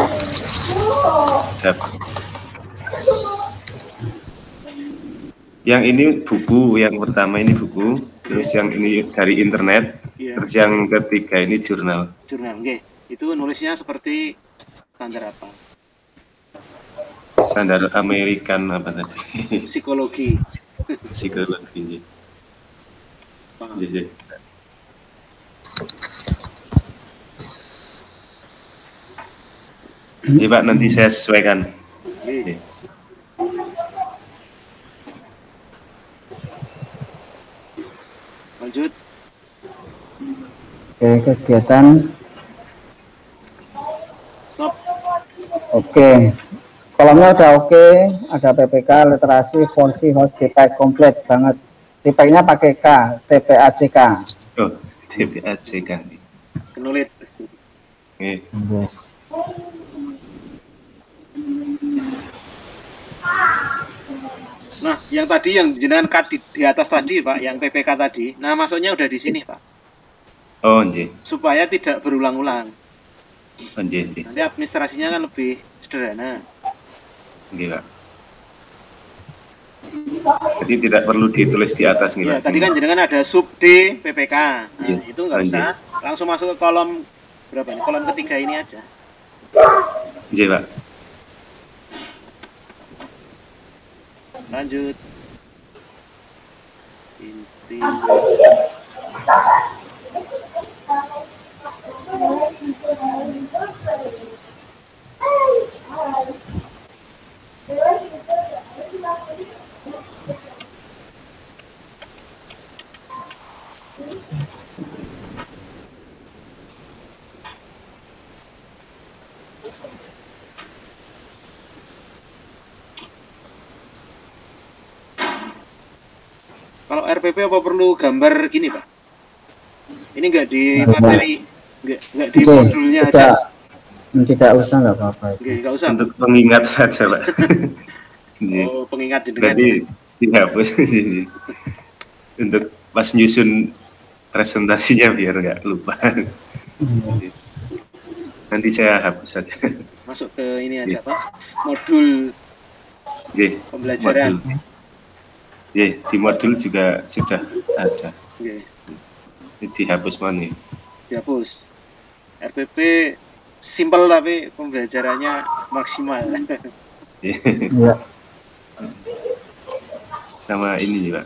sedap. Yang ini buku, yang pertama ini buku, terus yang ini dari internet, terus yang ketiga ini jurnal. Jurnal, oke. Itu nulisnya seperti standar apa? Standar American apa tadi? Psikologi. Psikologi. Iya. Jadi Pak, nanti saya sesuaikan. Oke, kegiatan. Oke. Kolomnya udah oke, ada PPK, literasi, fonsi, host, DPAC komplit banget. DPAC-nya pakai K, TPACK. Oh, TPACK. Penulit. Oke. Nah, yang tadi yang jenengan di atas tadi, Pak, yang PPK tadi. Nah, masuknya udah di sini, Pak. Oh, nggih. Supaya tidak berulang-ulang. Oh, nggih. Nanti administrasinya kan lebih sederhana. Nggih, Pak. Jadi tidak perlu ditulis di atas nih, Ya, Pak. tadi kan jenengan ada sub D PPK. Nah, Ya, itu nggak usah. Langsung masuk ke kolom berapa ini? Kolom ketiga ini aja. Nggih, Pak. Lanjut. Inti. Kalau RPP apa perlu gambar gini, Pak? Ini enggak di materi, enggak di modulnya aja. Tidak usah, nggak apa-apa. Enggak usah. Untuk pengingat saja, Pak. Oh, pengingat jenengan. Berarti dihapus. Untuk pas nyusun presentasinya biar nggak lupa. Nanti saya hapus saja. Masuk ke ini aja, Pak. Modul pembelajaran. Di modul juga sudah ada. Oke. Dihapus mana? Dihapus. RPP simpel tapi pembelajarannya maksimal. Iya. Sama ini juga.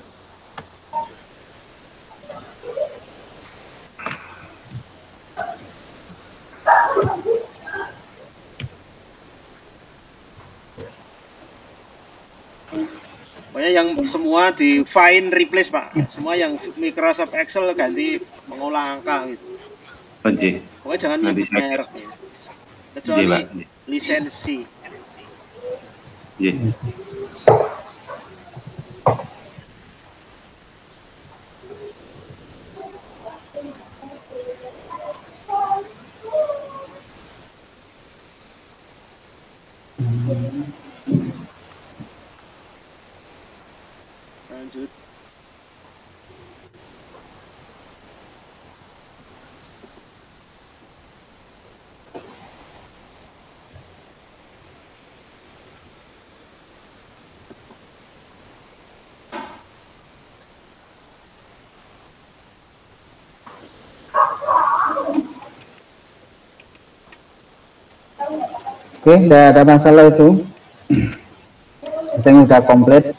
Pokoknya yang semua di find replace, Pak. Semua yang Microsoft Excel ganti mengolah angka gitu. Pokoknya jangan nyebut merek ya. Kecuali lisensi. Lanjut. Oke, udah ada masalah itu. Kita yang udah komplit.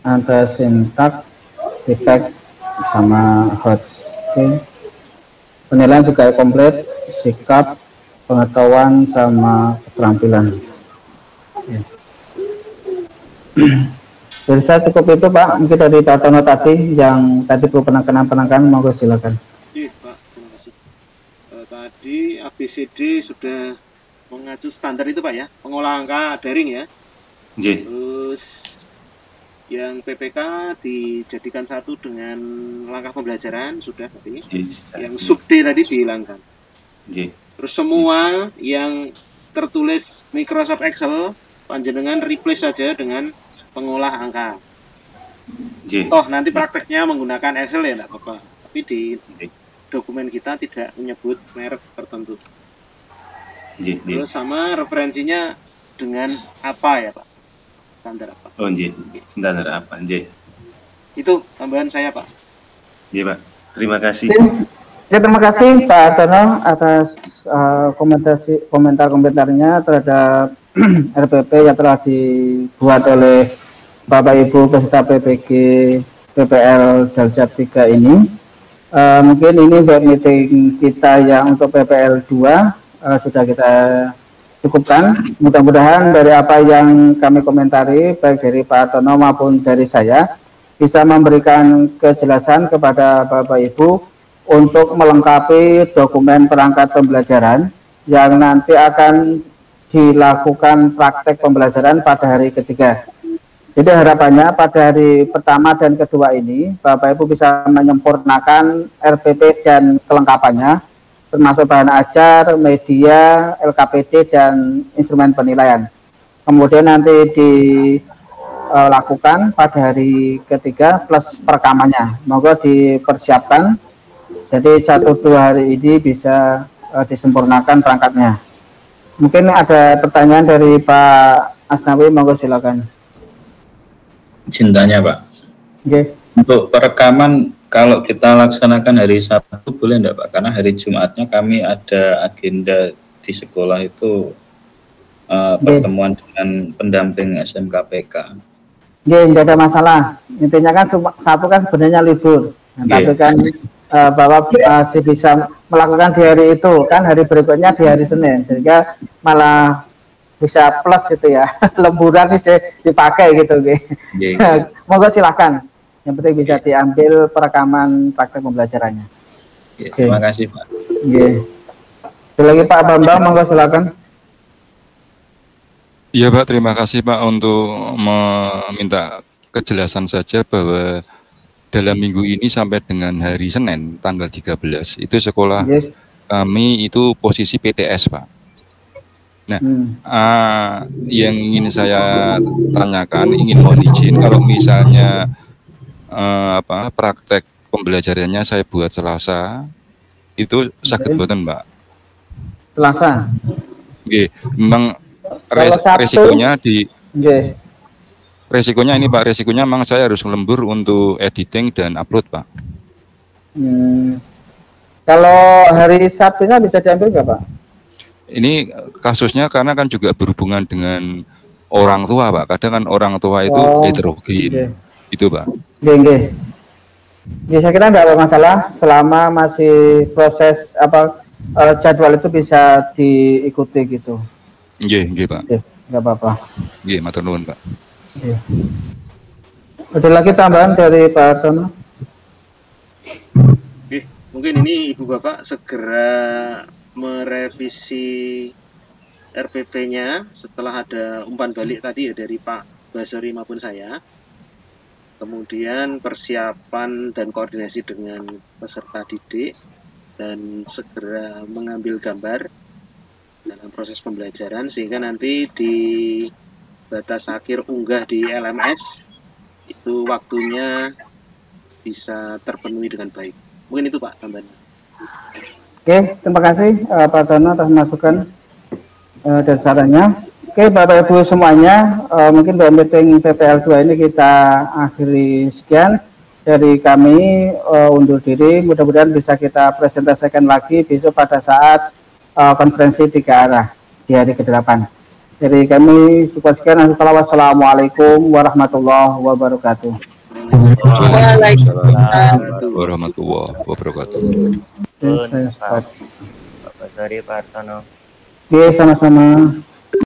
Ada sintak, defect, sama hots. Oke. Penilaian juga komplit, sikap, pengetahuan, sama keterampilan. Ya. Dari saya cukup itu, Pak. Mungkin dari Pak Tono tadi yang tadi perlu penekanan, monggo silakan. Iya, Pak, terima kasih. Tadi ABCD sudah mengacu standar itu, Pak ya, pengolah angka daring ya. Terus yang PPK dijadikan satu dengan langkah pembelajaran sudah tadi. Yang sub D tadi dihilangkan. Terus semua yang tertulis Microsoft Excel panjenengan replace saja dengan pengolah angka. Toh nanti prakteknya menggunakan Excel ya enggak apa-apa. Tapi di dokumen kita tidak menyebut merek tertentu. Terus sama referensinya dengan apa ya, Pak? Standar apa? Oh, standar apa? Itu tambahan saya, Pak. Pak. Terima kasih. Ya, terima kasih Pak Tono atas komentar-komentarnya terhadap RPP yang telah dibuat oleh Bapak Ibu peserta PPG PPL Darjat 3 ini. Mungkin ini web meeting kita yang untuk PPL 2 sudah kita cukupkan. Mudah-mudahan dari apa yang kami komentari baik dari Pak Tono maupun dari saya bisa memberikan kejelasan kepada Bapak Ibu untuk melengkapi dokumen perangkat pembelajaran yang nanti akan dilakukan praktek pembelajaran pada hari ketiga. Jadi harapannya pada hari pertama dan kedua ini Bapak Ibu bisa menyempurnakan RPP dan kelengkapannya, termasuk bahan ajar, media, LKPD, dan instrumen penilaian. Kemudian nanti dilakukan pada hari ketiga plus perekamannya. Moga dipersiapkan. Jadi 1-2 hari ini bisa disempurnakan perangkatnya. Mungkin ada pertanyaan dari Pak Asnawi, monggo silakan. Cintanya Pak. Okay. Untuk perekaman kalau kita laksanakan hari Sabtu boleh enggak Pak? Karena hari Jumatnya kami ada agenda di sekolah itu pertemuan dengan pendamping SMKPK. Tidak ada masalah. Intinya kan Sabtu kan sebenarnya libur. Nah, tapi kan bahwa masih bisa melakukan di hari itu, kan hari berikutnya di hari Senin, sehingga malah bisa plus itu ya, lemburan bisa dipakai gitu. Monggo silakan. Yang penting bisa diambil perekaman praktek pembelajarannya. Terima kasih Pak. Ada lagi Pak Bambang, monggo silakan. Iya Pak, terima kasih Pak untuk meminta kejelasan saja bahwa dalam minggu ini sampai dengan hari Senin tanggal 13 itu sekolah kami itu posisi PTS Pak. Nah, yang ingin saya tanyakan, ingin mohon izin kalau misalnya praktek pembelajarannya saya buat Selasa itu sakit buatan Mbak. Selasa. Memang resikonya resikonya ini Pak, resikonya memang saya harus lembur untuk editing dan upload Pak. Kalau hari Sabtunya bisa diambil nggak Pak? Ini kasusnya karena kan juga berhubungan dengan orang tua Pak. Kadang kan orang tua itu heterogen, itu Pak. Saya kira nggak ada masalah selama masih proses jadwal itu bisa diikuti gitu. Nggih Pak. Nggak apa-apa. Nggih, matur nuwun Pak. Ada lagi tambahan dari Pak Tono? Mungkin ini Ibu Bapak segera merevisi RPP-nya setelah ada umpan balik tadi ya dari Pak Basori maupun saya. Kemudian persiapan dan koordinasi dengan peserta didik dan segera mengambil gambar dalam proses pembelajaran sehingga nanti di batas akhir unggah di LMS itu waktunya bisa terpenuhi dengan baik. Mungkin itu Pak tambahannya. Oke, terima kasih Pak Dono atas masukan dan sarannya. Oke, Bapak Ibu semuanya, mungkin dalam meeting PPL 2 ini kita akhiri sekian dari kami, undur diri. Mudah-mudahan bisa kita presentasikan lagi besok pada saat konferensi 3 arah di hari ke-8. Dari kami cukup sekian. Wassalamualaikum warahmatullahi wabarakatuh. Waalaikumsalam warahmatullahi wabarakatuh. Pak Basori, Pak Artono. Sama-sama.